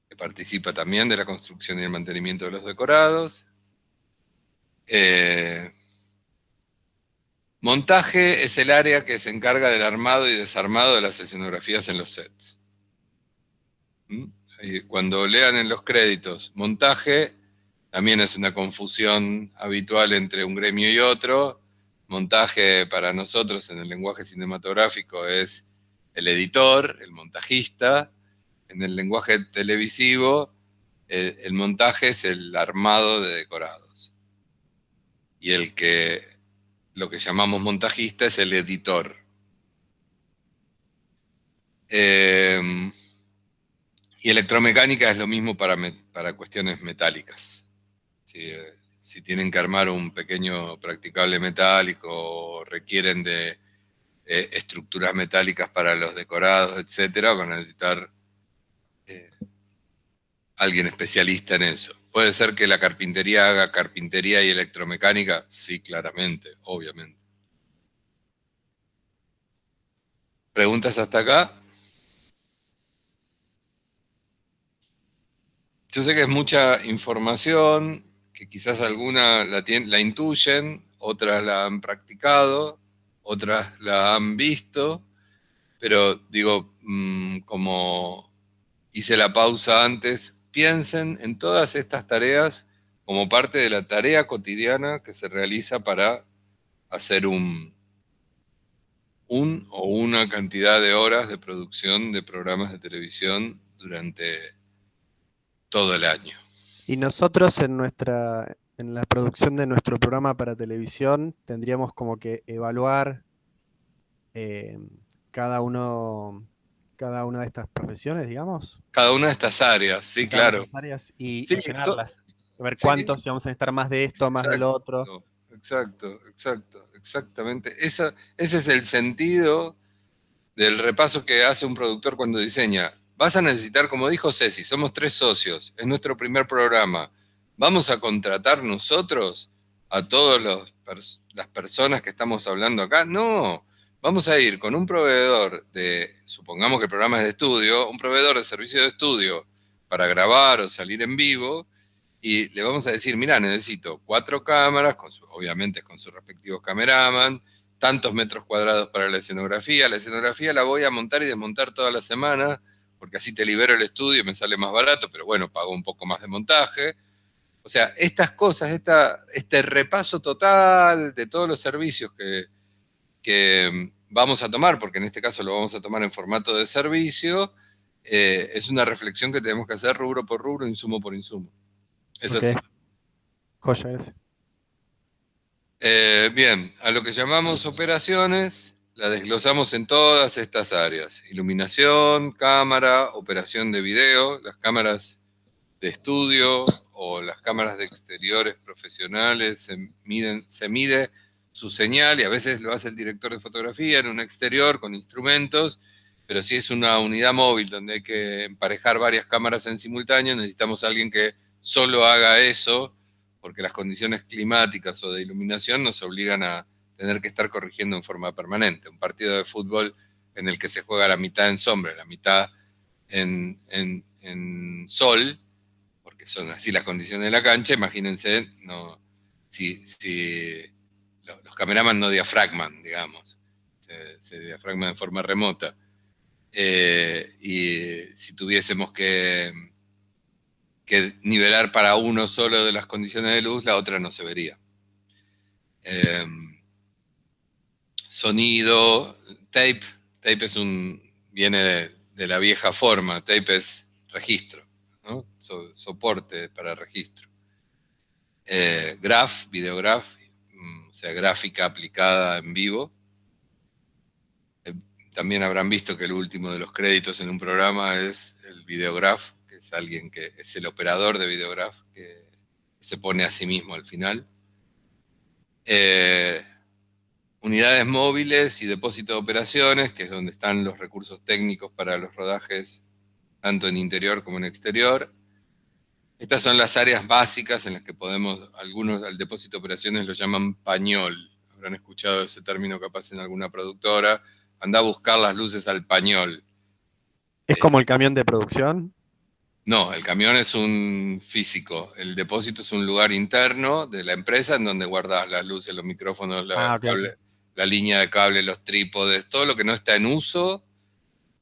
que participa también de la construcción y el mantenimiento de los decorados. Montaje es el área que se encarga del armado y desarmado de las escenografías en los sets. Cuando lean en los créditos montaje, también es una confusión habitual entre un gremio y otro. Montaje para nosotros en el lenguaje cinematográfico es el editor, el montajista. En el lenguaje televisivo, el montaje es el armado de decorados. Y lo que llamamos montajista es el editor. Y electromecánica es lo mismo para cuestiones metálicas. Si tienen que armar un pequeño practicable metálico o requieren de estructuras metálicas para los decorados, etcétera, van a necesitar alguien especialista en eso. ¿Puede ser que la carpintería haga carpintería y electromecánica? Sí, claramente, obviamente. ¿Preguntas hasta acá? Yo sé que es mucha información, que quizás alguna la intuyen, otras la han practicado, otras la han visto, pero digo, como hice la pausa antes, piensen en todas estas tareas como parte de la tarea cotidiana que se realiza para hacer o una cantidad de horas de producción de programas de televisión durante todo el año. Y nosotros en la producción de nuestro programa para televisión tendríamos como que evaluar cada una de estas profesiones, digamos. Cada una de estas áreas, sí, claro. Estas áreas y Sí, llenarlas. Ver sí, cuántos, si vamos a necesitar más de esto, más del otro. Exactamente. Ese es el sentido del repaso que hace un productor cuando diseña. Vas a necesitar, como dijo Ceci, somos 3 socios, es nuestro primer programa. ¿Vamos a contratar nosotros a todas las personas que estamos hablando acá? No, vamos a ir con un proveedor supongamos que el programa es de estudio, un proveedor de servicio de estudio para grabar o salir en vivo, y le vamos a decir, mira, necesito 4 cámaras, obviamente con sus respectivos cameraman, tantos metros cuadrados para la escenografía la voy a montar y desmontar toda la semana, porque así te libero el estudio y me sale más barato, pero bueno, pago un poco más de montaje. O sea, estas cosas, este repaso total de todos los servicios que vamos a tomar, porque en este caso lo vamos a tomar en formato de servicio, es una reflexión que tenemos que hacer rubro por rubro, insumo por insumo. Es Ok. así. Joya ese. Bien, a lo que llamamos operaciones, la desglosamos en todas estas áreas. Iluminación, cámara, operación de video, las cámaras de estudio o las cámaras de exteriores profesionales, se mide su señal y a veces lo hace el director de fotografía en un exterior con instrumentos, pero si es una unidad móvil donde hay que emparejar varias cámaras en simultáneo, necesitamos a alguien que solo haga eso, porque las condiciones climáticas o de iluminación nos obligan a tener que estar corrigiendo en forma permanente. Un partido de fútbol en el que se juega la mitad en sombra, la mitad en sol, porque son así las condiciones de la cancha, imagínense, si los cameraman no diafragman, digamos, se diafragman de forma remota. Y si tuviésemos que nivelar para uno solo de las condiciones de luz, la otra no se vería. Sonido, tape viene de la vieja forma, tape es registro, ¿no? Soporte para registro. Graph, videograph, o sea, gráfica aplicada en vivo. También habrán visto que el último de los créditos en un programa es el videograph, que es alguien que es el operador de videograph, que se pone a sí mismo al final. Unidades móviles y depósito de operaciones, que es donde están los recursos técnicos para los rodajes, tanto en interior como en exterior. Estas son las áreas básicas en las que algunos al depósito de operaciones lo llaman pañol. Habrán escuchado ese término capaz en alguna productora. Anda a buscar las luces al pañol. ¿Es como el camión de producción? No, el camión es un físico. El depósito es un lugar interno de la empresa en donde guardas las luces, los micrófonos, la línea de cable, los trípodes, todo lo que no está en uso,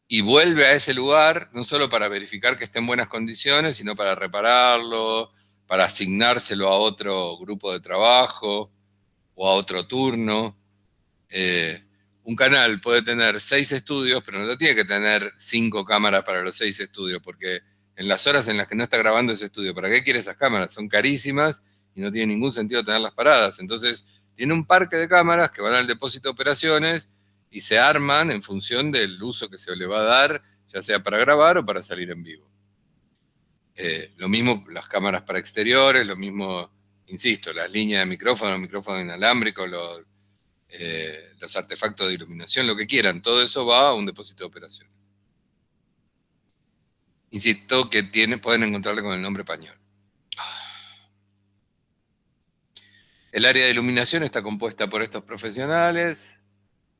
y vuelve a ese lugar, no solo para verificar que esté en buenas condiciones, sino para repararlo, para asignárselo a otro grupo de trabajo o a otro turno. Un canal puede tener 6 estudios, pero no tiene que tener 5 cámaras para los 6 estudios, porque en las horas en las que no está grabando ese estudio, ¿para qué quiere esas cámaras? Son carísimas y no tiene ningún sentido tenerlas paradas. Entonces, tiene un parque de cámaras que van al depósito de operaciones y se arman en función del uso que se le va a dar, ya sea para grabar o para salir en vivo. Lo mismo las cámaras para exteriores, lo mismo, insisto, las líneas de micrófono inalámbrico, los artefactos de iluminación, lo que quieran, todo eso va a un depósito de operaciones. Insisto que pueden encontrarle con el nombre pañol. El área de iluminación está compuesta por estos profesionales.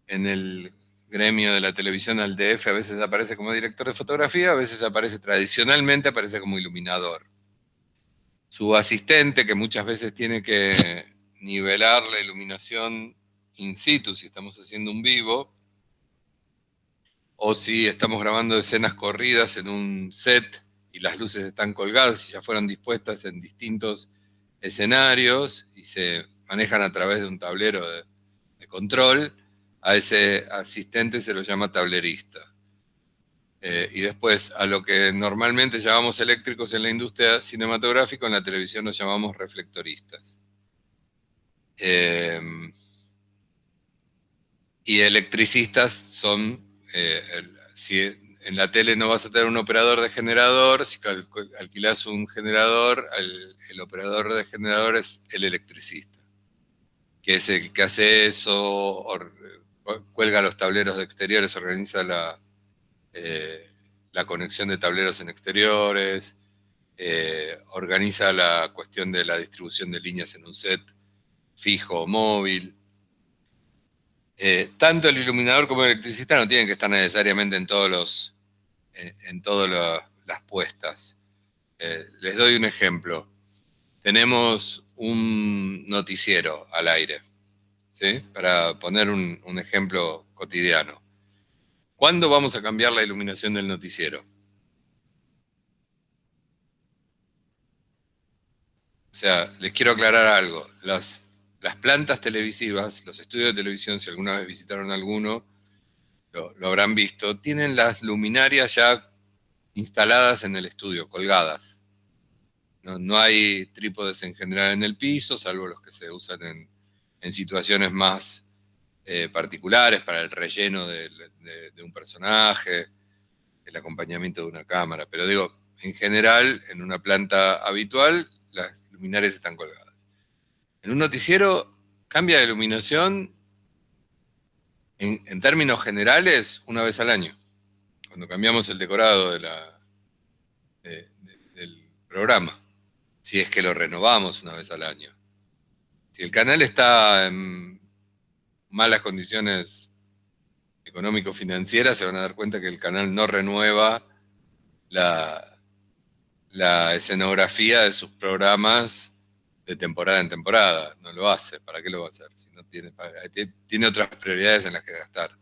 En el gremio de la televisión al DF a veces aparece como director de fotografía, a veces tradicionalmente aparece como iluminador. Su asistente, que muchas veces tiene que nivelar la iluminación in situ, si estamos haciendo un vivo, o si estamos grabando escenas corridas en un set y las luces están colgadas y ya fueron dispuestas en distintos escenarios y se manejan a través de un tablero de control, a ese asistente se lo llama tablerista. Y después, a lo que normalmente llamamos eléctricos en la industria cinematográfica, en la televisión nos llamamos reflectoristas. Y electricistas son, si en la tele no vas a tener un operador de generador, si alquilás un generador, el operador de generador es el electricista, que es el que hace eso, cuelga los tableros de exteriores, organiza la conexión de tableros en exteriores, organiza la cuestión de la distribución de líneas en un set fijo o móvil. Tanto el iluminador como el electricista no tienen que estar necesariamente en todas las puestas. Les doy un ejemplo. tenemos un noticiero al aire, ¿sí? Para poner un ejemplo cotidiano. ¿Cuándo vamos a cambiar la iluminación del noticiero? O sea, les quiero aclarar algo. Las plantas televisivas, los estudios de televisión, si alguna vez visitaron alguno, lo habrán visto, tienen las luminarias ya instaladas en el estudio, colgadas. No hay trípodes en general en el piso, salvo los que se usan en situaciones más particulares para el relleno de un personaje, el acompañamiento de una cámara. Pero digo, en general, en una planta habitual, las luminarias están colgadas. En un noticiero cambia la iluminación, en términos generales, una vez al año. Cuando cambiamos el decorado del programa. Si es que lo renovamos una vez al año. Si el canal está en malas condiciones económico-financieras, se van a dar cuenta que el canal no renueva la escenografía de sus programas de temporada en temporada. No lo hace. ¿Para qué lo va a hacer? Si no tiene otras prioridades en las que gastar.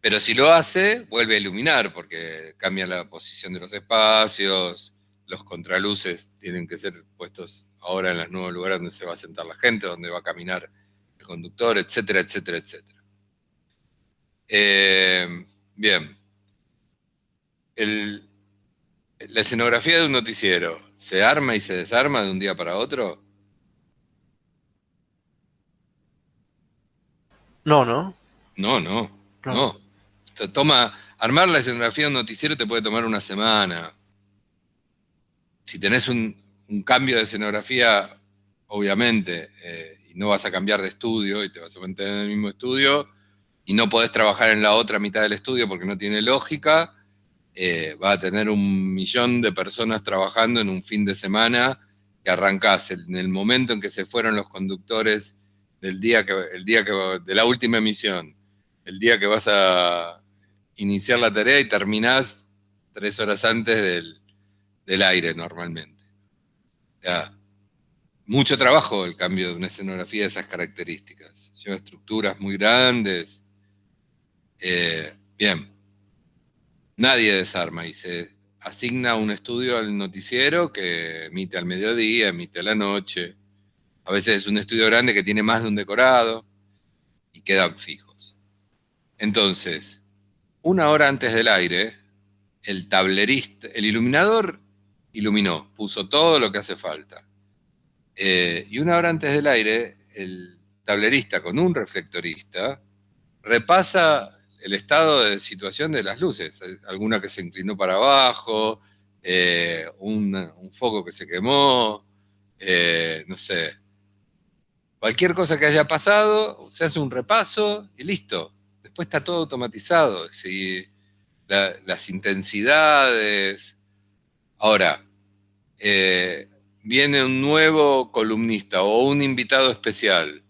Pero si lo hace, vuelve a iluminar, porque cambia la posición de los espacios, los contraluces tienen que ser puestos ahora en los nuevos lugares donde se va a sentar la gente, donde va a caminar el conductor, etcétera, etcétera, etcétera. Bien. La escenografía de un noticiero, ¿se arma y se desarma de un día para otro? No. No. Armar la escenografía de un noticiero te puede tomar una semana. Si tenés un cambio de escenografía, obviamente, y no vas a cambiar de estudio y te vas a mantener en el mismo estudio, y no podés trabajar en la otra mitad del estudio porque no tiene lógica, vas a tener 1.000.000 de personas trabajando en un fin de semana que arrancás en el momento en que se fueron los conductores de la última emisión, el día que vas a iniciar la tarea y terminás 3 horas antes del aire normalmente. Ya, mucho trabajo el cambio de una escenografía de esas características. Lleva estructuras muy grandes. Bien. Nadie desarma y se asigna un estudio al noticiero que emite al mediodía, emite a la noche. A veces es un estudio grande que tiene más de un decorado y quedan fijos. Entonces, 1 hora antes del aire, el iluminador iluminó, puso todo lo que hace falta. Y 1 hora antes del aire, el tablerista con un reflectorista repasa el estado de situación de las luces. Alguna que se inclinó para abajo, un foco que se quemó, no sé. Cualquier cosa que haya pasado, se hace un repaso y listo. Después está todo automatizado. ¿Sí? Las intensidades. Ahora, viene un nuevo columnista o un invitado especial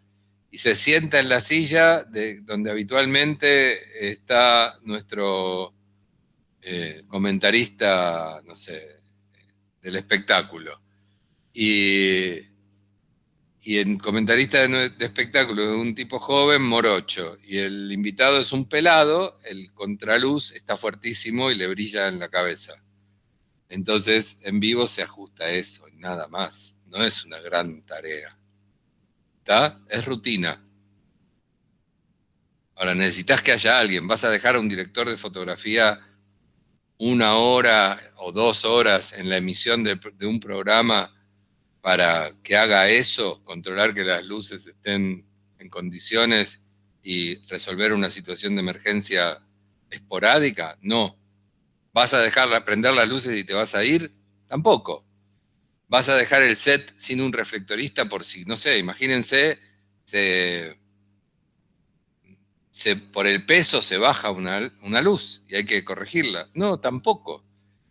y se sienta en la silla donde habitualmente está nuestro comentarista, no sé, del espectáculo. Y el comentarista de espectáculo es un tipo joven, morocho, y el invitado es un pelado, el contraluz está fuertísimo y le brilla en la cabeza. Entonces, en vivo se ajusta eso y nada más. No es una gran tarea. ¿Está? Es rutina. Ahora, necesitas que haya alguien. Vas a dejar a un director de fotografía 1 hora o 2 horas en la emisión de un programa para que haga eso, controlar que las luces estén en condiciones y resolver una situación de emergencia esporádica. No. ¿Vas a dejarla prender las luces y te vas a ir? Tampoco. ¿Vas a dejar el set sin un reflectorista por si, no sé, imagínense, por el peso se baja una luz y hay que corregirla? No, tampoco.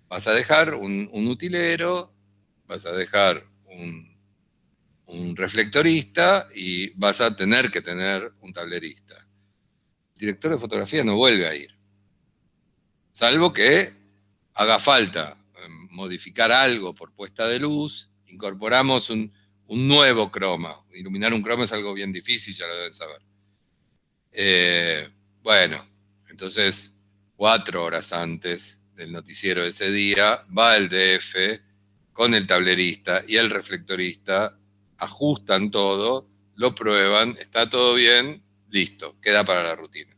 Vas a dejar un utilero, vas a dejar un reflectorista y vas a tener que tener un tablerista. El director de fotografía no vuelve a ir. Salvo que haga falta modificar algo por puesta de luz incorporamos un nuevo croma. Iluminar un croma es algo bien difícil, ya lo deben saber. Bueno, entonces 4 horas antes del noticiero de ese día, va el DF con el tablerista y el reflectorista, ajustan todo, lo prueban, está todo bien, listo, queda para la rutina.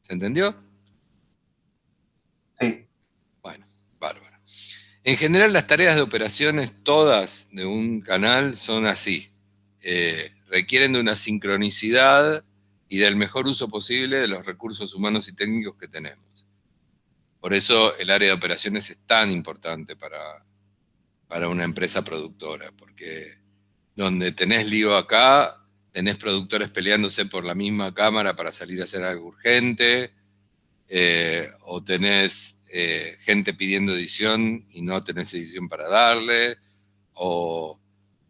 ¿Se entendió? Sí. Bueno, bárbaro. En general, las tareas de operaciones todas de un canal son así. Requieren de una sincronicidad y del mejor uso posible de los recursos humanos y técnicos que tenemos. Por eso el área de operaciones es tan importante para una empresa productora, porque donde tenés lío acá, tenés productores peleándose por la misma cámara para salir a hacer algo urgente, o tenés gente pidiendo edición y no tenés edición para darle, o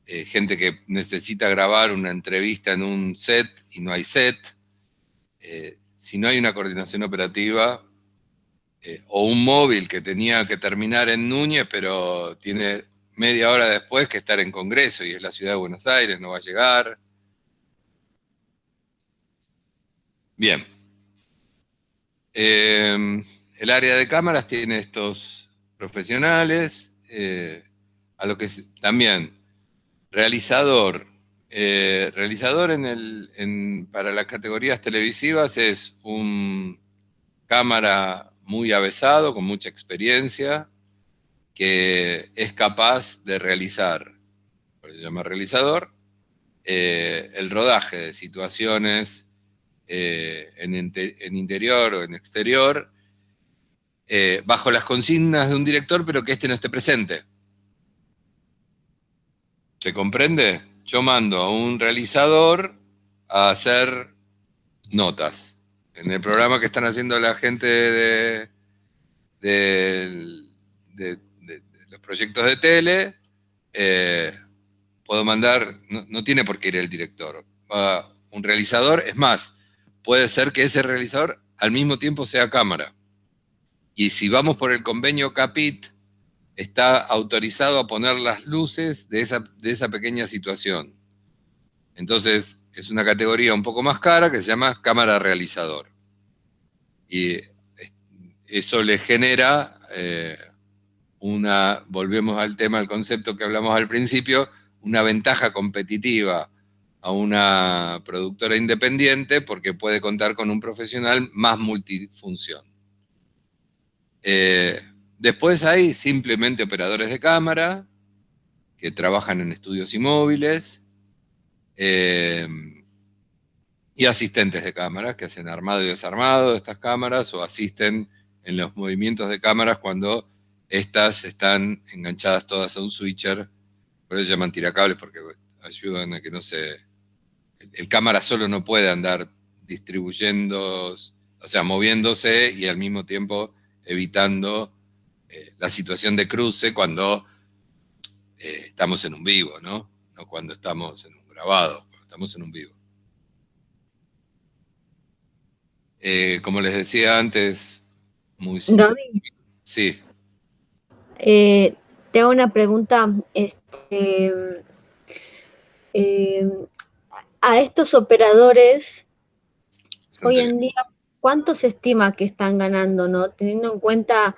gente que necesita grabar una entrevista en un set y no hay set. Si no hay una coordinación operativa, o un móvil que tenía que terminar en Núñez, pero tiene media hora después que estar en Congreso y es la ciudad de Buenos Aires, no va a llegar. Bien. El área de cámaras tiene estos profesionales, a lo que también realizador. Realizador para las categorías televisivas es un cámara muy avesado, con mucha experiencia, que es capaz de realizar, por eso se llama realizador, el rodaje de situaciones en interior o en exterior, bajo las consignas de un director, pero que éste no esté presente. ¿Se comprende? Yo mando a un realizador a hacer notas. En el programa que están haciendo la gente de los proyectos de tele, puedo mandar, no tiene por qué ir el director, un realizador, es más, puede ser que ese realizador al mismo tiempo sea cámara. Y si vamos por el convenio CAPIT, está autorizado a poner las luces de esa pequeña situación. Entonces, es una categoría un poco más cara que se llama cámara realizador. Y eso le genera volvemos al tema, al concepto que hablamos al principio, una ventaja competitiva a una productora independiente porque puede contar con un profesional más multifunción. Después hay simplemente operadores de cámara que trabajan en estudios y móviles, y asistentes de cámaras que hacen armado y desarmado de estas cámaras o asisten en los movimientos de cámaras cuando estas están enganchadas todas a un switcher. Por eso se llaman tiracables, porque ayudan a que no el cámara solo no puede andar distribuyendo, o sea, moviéndose y al mismo tiempo evitando la situación de cruce cuando estamos en un vivo, ¿no? No cuando estamos en un grabado, cuando estamos en un vivo. Como les decía antes, muy simple. Gaby, Sí. te hago una pregunta. A estos operadores, hoy en día, ¿cuánto se estima que están ganando, no? Teniendo en cuenta,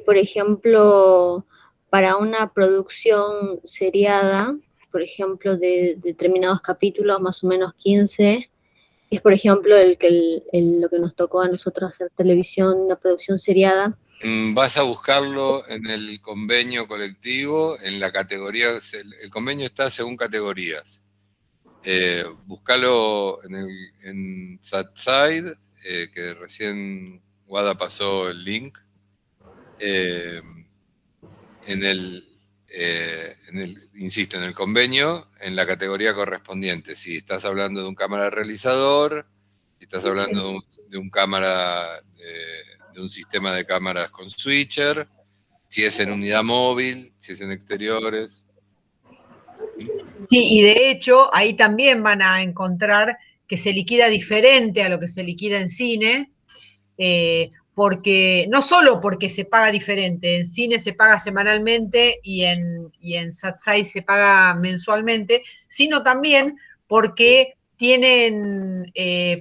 por ejemplo, para una producción seriada, por ejemplo, de determinados capítulos, más o menos 15, es por ejemplo lo que nos tocó a nosotros hacer televisión, una producción seriada. Vas a buscarlo en el convenio colectivo, en la categoría, el convenio está según categorías. Buscalo en SatSide, que recién Wada pasó el link. Insisto, en el convenio, en la categoría correspondiente. Si estás hablando de un cámara realizador, si estás hablando de un cámara, de un sistema de cámaras con switcher, si es en unidad móvil, si es en exteriores. Sí, y de hecho, ahí también van a encontrar que se liquida diferente a lo que se liquida en cine, porque no solo porque se paga diferente, en cine se paga semanalmente y en Satsai se paga mensualmente, sino también porque tienen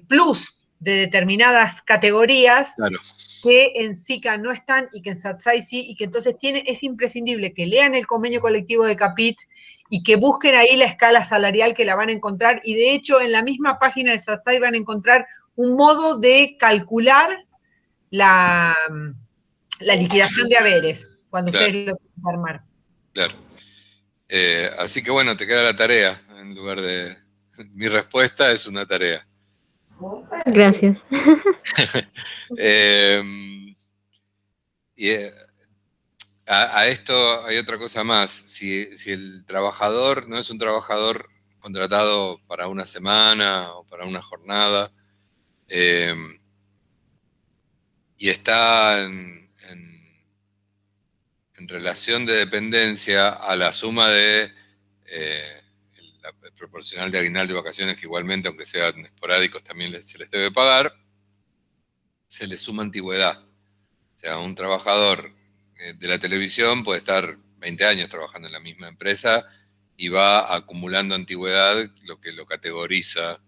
plus de determinadas categorías Claro. que en SICA no están y que en Satsai sí, y que entonces es imprescindible que lean el convenio colectivo de Capit y que busquen ahí la escala salarial que la van a encontrar, y de hecho en la misma página de Satsai van a encontrar un modo de calcular la liquidación de haberes, cuando Claro. ustedes lo puedan armar. Claro. Así que bueno, te queda la tarea, en lugar de... Mi respuesta es una tarea. Gracias. Y a esto hay otra cosa más. Si el trabajador no es un trabajador contratado para una semana o para una jornada, y está en relación de dependencia a la suma de el proporcional de aguinaldo y vacaciones, que igualmente, aunque sean esporádicos, también se les debe pagar, se le suma antigüedad. O sea, un trabajador de la televisión puede estar 20 años trabajando en la misma empresa y va acumulando antigüedad, lo que lo categoriza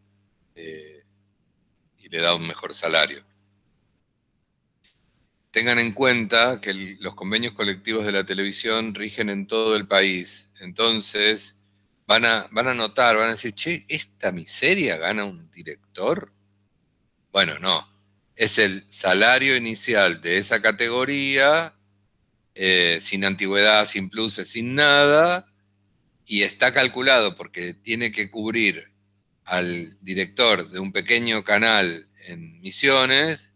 y le da un mejor salario. Tengan en cuenta que los convenios colectivos de la televisión rigen en todo el país. Entonces, van a notar, van a decir, che, ¿esta miseria gana un director? Bueno, no. Es el salario inicial de esa categoría, sin antigüedad, sin pluses, sin nada, y está calculado porque tiene que cubrir al director de un pequeño canal en Misiones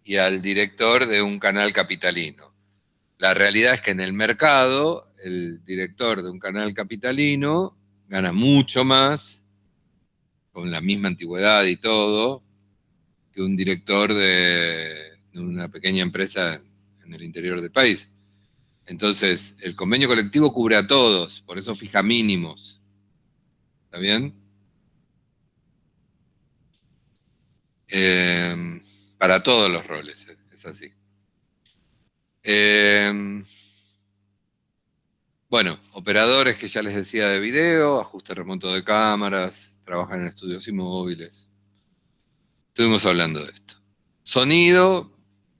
y al director de un canal capitalino. La realidad es que en el mercado, el director de un canal capitalino gana mucho más, con la misma antigüedad y todo, que un director de una pequeña empresa en el interior del país. Entonces, el convenio colectivo cubre a todos, por eso fija mínimos. ¿Está bien? Para todos los roles, es así. Bueno, operadores que ya les decía de video, ajuste remoto de cámaras, trabajan en estudios inmóviles. Estuvimos hablando de esto. Sonido,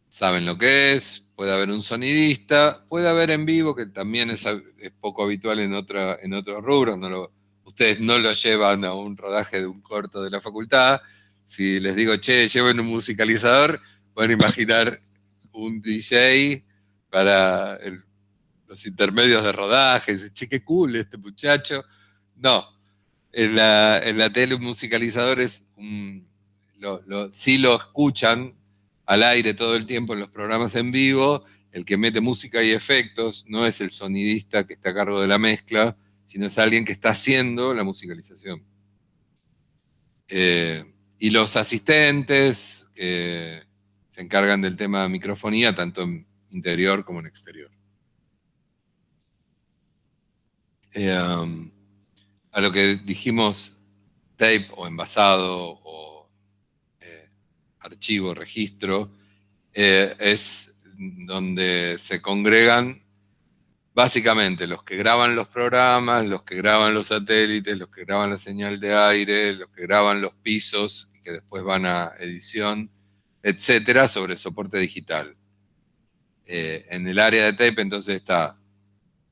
saben lo que es, puede haber un sonidista, puede haber en vivo, que también es poco habitual en otros rubros, ustedes no lo llevan a un rodaje de un corto de la facultad. Si les digo, che, lleven un musicalizador, pueden imaginar un DJ para los intermedios de rodaje, dicen, che, qué cool este muchacho. No, en la tele un musicalizador es sí lo escuchan al aire todo el tiempo en los programas en vivo, el que mete música y efectos no es el sonidista que está a cargo de la mezcla, sino es alguien que está haciendo la musicalización. Y los asistentes que se encargan del tema de microfonía, tanto en interior como en exterior. A lo que dijimos, tape o envasado o archivo, registro, es donde se congregan básicamente los que graban los programas, los que graban los satélites, los que graban la señal de aire, los que graban los pisos, que después van a edición, etcétera, sobre soporte digital. En el área de tape entonces está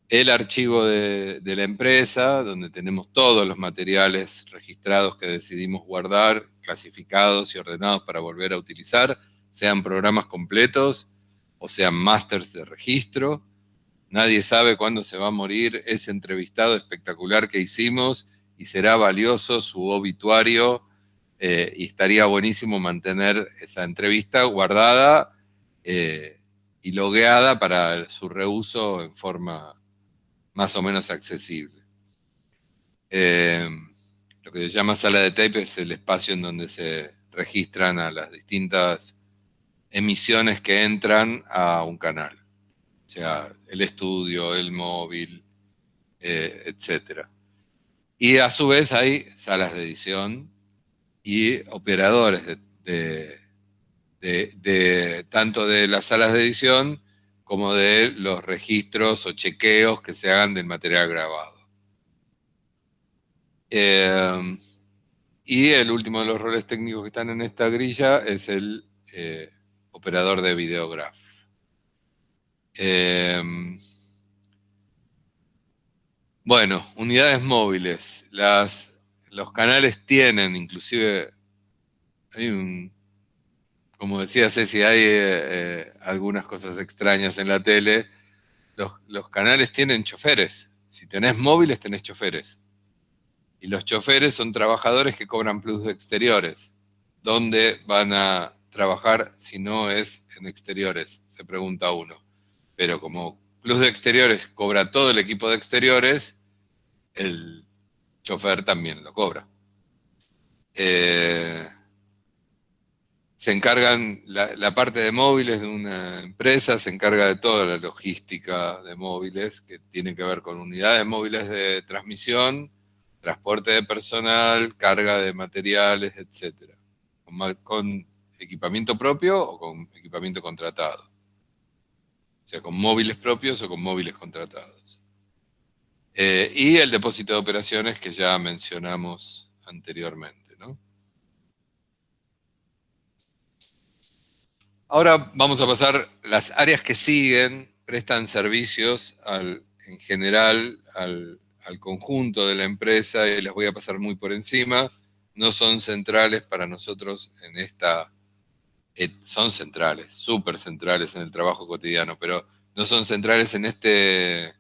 el archivo de la empresa, donde tenemos todos los materiales registrados que decidimos guardar, clasificados y ordenados para volver a utilizar, sean programas completos o sean másters de registro. Nadie sabe cuándo se va a morir ese entrevistado espectacular que hicimos y será valioso su obituario, y estaría buenísimo mantener esa entrevista guardada y logueada para su reuso en forma más o menos accesible. Lo que se llama sala de tape es el espacio en donde se registran a las distintas emisiones que entran a un canal. O sea, el estudio, el móvil, etc. Y a su vez hay salas de edición y operadores de tanto de las salas de edición como de los registros o chequeos que se hagan del material grabado. Y el último de los roles técnicos que están en esta grilla es el operador de videograph. Bueno, unidades móviles. Los canales tienen, inclusive, como decía Ceci, hay algunas cosas extrañas en la tele. Los canales tienen choferes. Si tenés móviles, tenés choferes. Y los choferes son trabajadores que cobran plus de exteriores. ¿Dónde van a trabajar si no es en exteriores? Se pregunta uno. Pero como plus de exteriores cobra todo el equipo de exteriores, el chofer también lo cobra. Se encargan, la parte de móviles de una empresa se encarga de toda la logística de móviles, que tiene que ver con unidades móviles de transmisión, transporte de personal, carga de materiales, etc. Con equipamiento propio o con equipamiento contratado. O sea, con móviles propios o con móviles contratados. Y el depósito de operaciones que ya mencionamos anteriormente, ¿no? Ahora vamos a pasar, las áreas que siguen prestan servicios en general al conjunto de la empresa, y las voy a pasar muy por encima. No son centrales para nosotros en esta, son centrales, súper centrales en el trabajo cotidiano, pero no son centrales en este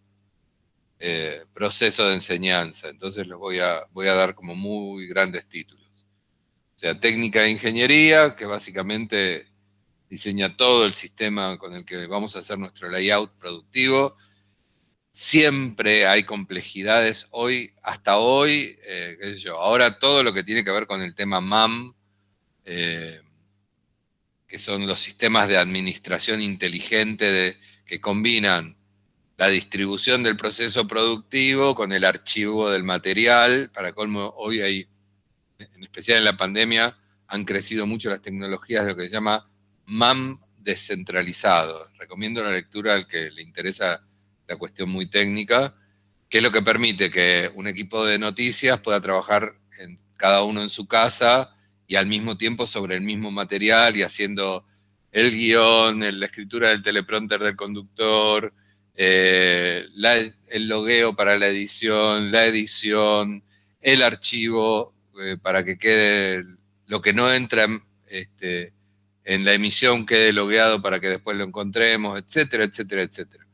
proceso de enseñanza. Entonces los voy a dar como muy grandes títulos. O sea, técnica de ingeniería, que básicamente diseña todo el sistema con el que vamos a hacer nuestro layout productivo. Siempre hay complejidades hasta hoy, qué sé yo, ahora todo lo que tiene que ver con el tema MAM, que son los sistemas de administración inteligente que combinan la distribución del proceso productivo con el archivo del material. Para colmo, hoy hay, en especial en la pandemia, han crecido mucho las tecnologías de lo que se llama MAM descentralizado. Recomiendo la lectura al que le interesa la cuestión muy técnica, que es lo que permite que un equipo de noticias pueda trabajar cada uno en su casa y al mismo tiempo sobre el mismo material y haciendo el guión, la escritura del teleprompter del conductor, el logueo para la edición, el archivo para que quede lo que no entra en la emisión quede logueado para que después lo encontremos, etcétera, etcétera, etcétera.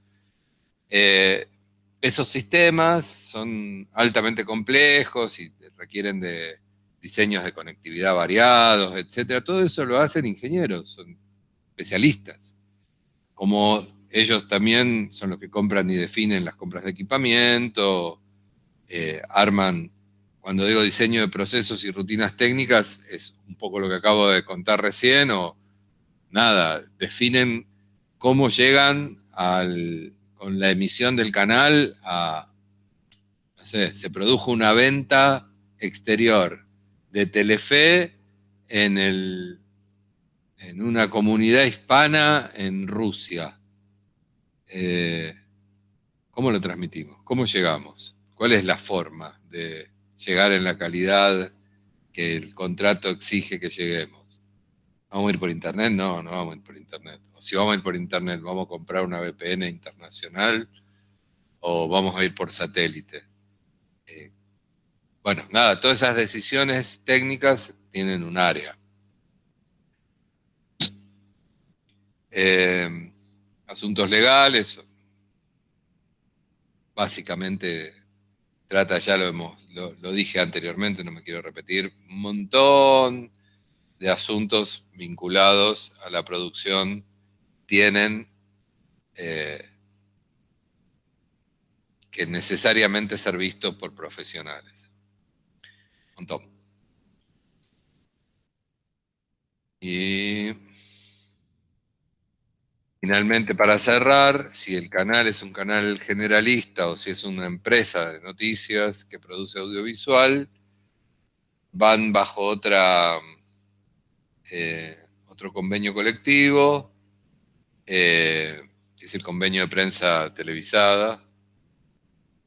Esos sistemas son altamente complejos y requieren de diseños de conectividad variados, etcétera. Todo eso lo hacen ingenieros, son especialistas. Como ellos también son los que compran y definen las compras de equipamiento, arman, cuando digo diseño de procesos y rutinas técnicas, es un poco lo que acabo de contar recién, o nada, definen cómo llegan con la emisión del canal no sé, se produjo una venta exterior de Telefe en una comunidad hispana en Rusia. ¿Cómo lo transmitimos? ¿Cómo llegamos? ¿Cuál es la forma de llegar en la calidad que el contrato exige que lleguemos? ¿Vamos a ir por internet? No, no vamos a ir por internet. O si vamos a ir por internet, ¿vamos a comprar una VPN internacional o vamos a ir por satélite? Bueno, nada, todas esas decisiones técnicas tienen un área. Asuntos legales, básicamente trata, ya lo dije anteriormente, no me quiero repetir, un montón de asuntos vinculados a la producción tienen que necesariamente ser vistos por profesionales. Un montón. Y finalmente, para cerrar, si el canal es un canal generalista o si es una empresa de noticias que produce audiovisual, van bajo otra otro convenio colectivo, que es el convenio de prensa televisada,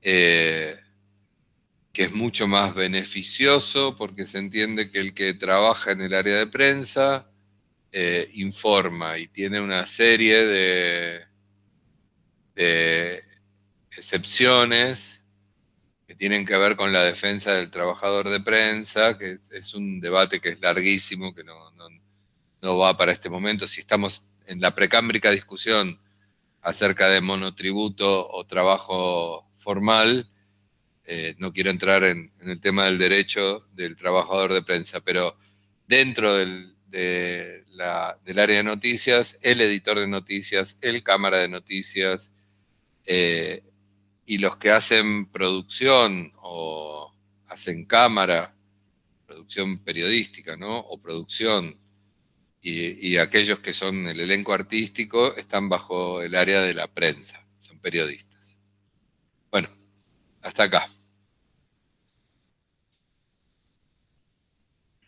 que es mucho más beneficioso porque se entiende que el que trabaja en el área de prensa informa y tiene una serie de excepciones que tienen que ver con la defensa del trabajador de prensa, que es un debate que es larguísimo, que no va para este momento. Si estamos en la precámbrica discusión acerca de monotributo o trabajo formal, no quiero entrar en el tema del derecho del trabajador de prensa, pero dentro del área de noticias, el editor de noticias, el cámara de noticias, y los que hacen producción o hacen cámara, producción periodística, ¿no? O producción, y aquellos que son el elenco artístico están bajo el área de la prensa, son periodistas. Bueno, hasta acá.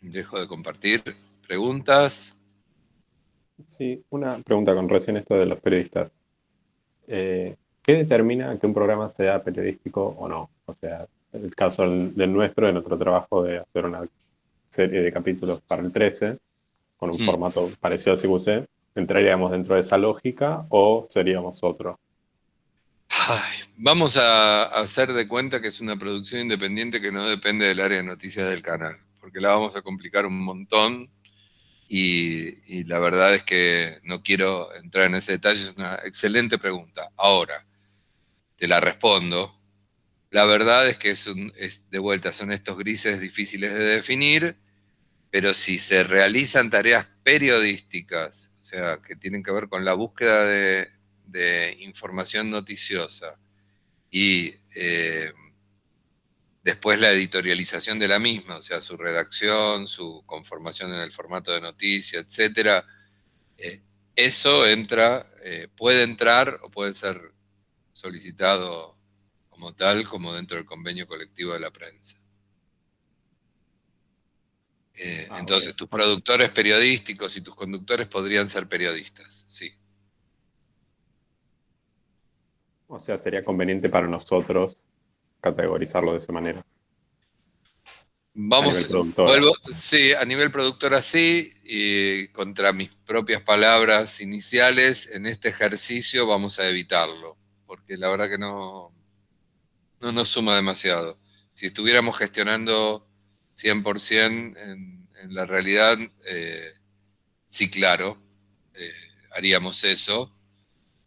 Dejo de compartir. ¿Preguntas? Sí, una pregunta con relación a esto de los periodistas. ¿Qué determina que un programa sea periodístico o no? O sea, en el caso del nuestro, de nuestro trabajo de hacer una serie de capítulos para el 13, con un formato parecido a CQC, ¿entraríamos dentro de esa lógica o seríamos otro? Ay, vamos a hacer de cuenta que es una producción independiente que no depende del área de noticias del canal, porque la vamos a complicar un montón y la verdad es que no quiero entrar en ese detalle. Es una excelente pregunta. Ahora, te la respondo. La verdad es que es de vuelta, son estos grises difíciles de definir, pero si se realizan tareas periodísticas, o sea, que tienen que ver con la búsqueda de información noticiosa y después la editorialización de la misma, o sea, su redacción, su conformación en el formato de noticia, etcétera, eso entra, puede entrar o puede ser solicitado como tal, como dentro del convenio colectivo de la prensa. Entonces, Okay. tus productores periodísticos y tus conductores podrían ser periodistas, sí. O sea, sería conveniente para nosotros categorizarlo de esa manera. A nivel productora. Sí, a nivel productora sí, y contra mis propias palabras iniciales, en este ejercicio vamos a evitarlo, porque la verdad que no nos suma demasiado. Si estuviéramos gestionando 100% en la realidad, sí, claro, haríamos eso,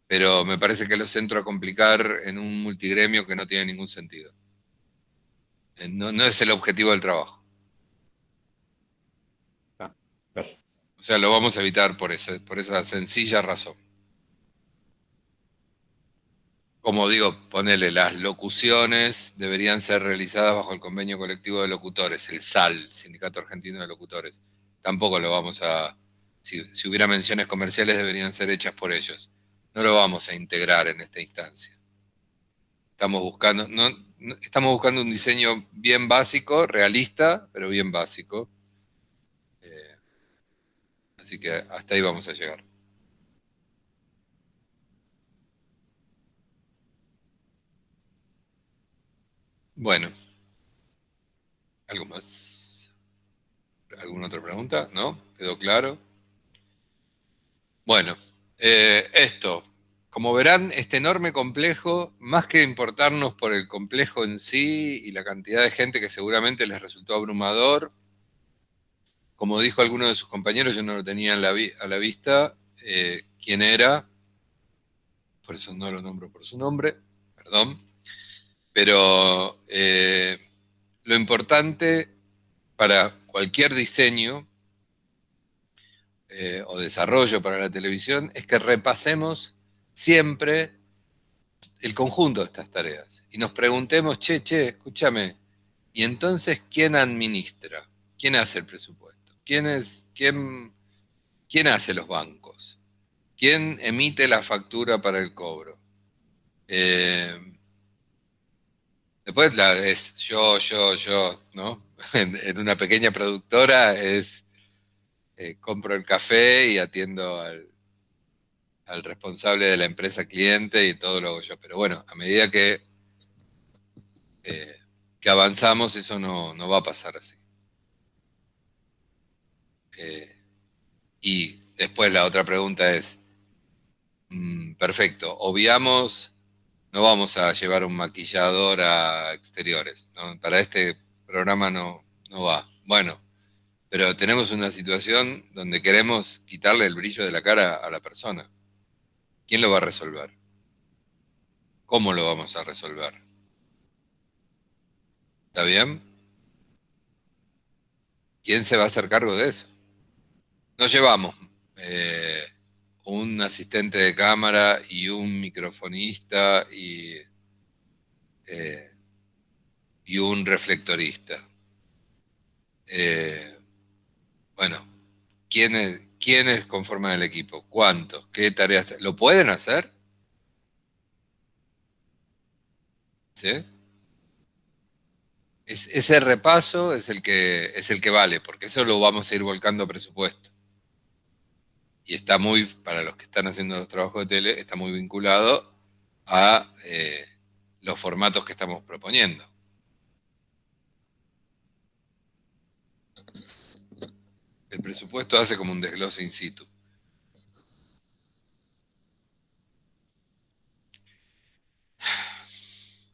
pero me parece que lo centro a complicar en un multigremio que no tiene ningún sentido. No es el objetivo del trabajo. Gracias. O sea, lo vamos a evitar por esa sencilla razón. Como digo, ponele, las locuciones deberían ser realizadas bajo el convenio colectivo de locutores, el SAL, Sindicato Argentino de Locutores. Tampoco lo vamos a... Si hubiera menciones comerciales deberían ser hechas por ellos. No lo vamos a integrar en esta instancia. Estamos buscando un diseño bien básico, realista, pero bien básico. Así que hasta ahí vamos a llegar. Bueno, ¿algo más? ¿Alguna otra pregunta? ¿No? ¿Quedó claro? Bueno, esto, como verán, este enorme complejo, más que importarnos por el complejo en sí y la cantidad de gente que seguramente les resultó abrumador, como dijo alguno de sus compañeros, yo no lo tenía a la vista, quién era, por eso no lo nombro por su nombre, perdón, pero lo importante para cualquier diseño o desarrollo para la televisión es que repasemos siempre el conjunto de estas tareas y nos preguntemos, che, escúchame, ¿y entonces quién administra? ¿Quién hace el presupuesto? ¿Quién hace los bancos? ¿Quién emite la factura para el cobro? Después es yo, ¿no? En una pequeña productora es compro el café y atiendo al responsable de la empresa cliente y todo lo hago yo. Pero bueno, a medida que avanzamos, eso no va a pasar así. Y después la otra pregunta es, perfecto, obviamos, no vamos a llevar un maquillador a exteriores, ¿no? Para este programa no va. Bueno, pero tenemos una situación donde queremos quitarle el brillo de la cara a la persona. ¿Quién lo va a resolver? ¿Cómo lo vamos a resolver? ¿Está bien? ¿Quién se va a hacer cargo de eso? Nos llevamos un asistente de cámara y un microfonista y un reflectorista. Bueno, ¿quiénes conforman el equipo? ¿Cuántos? ¿Qué tareas? ¿Lo pueden hacer? ¿Sí? Ese repaso es el que vale, porque eso lo vamos a ir volcando a presupuesto. Y está muy, para los que están haciendo los trabajos de tele, está muy vinculado a los formatos que estamos proponiendo. El presupuesto hace como un desglose in situ.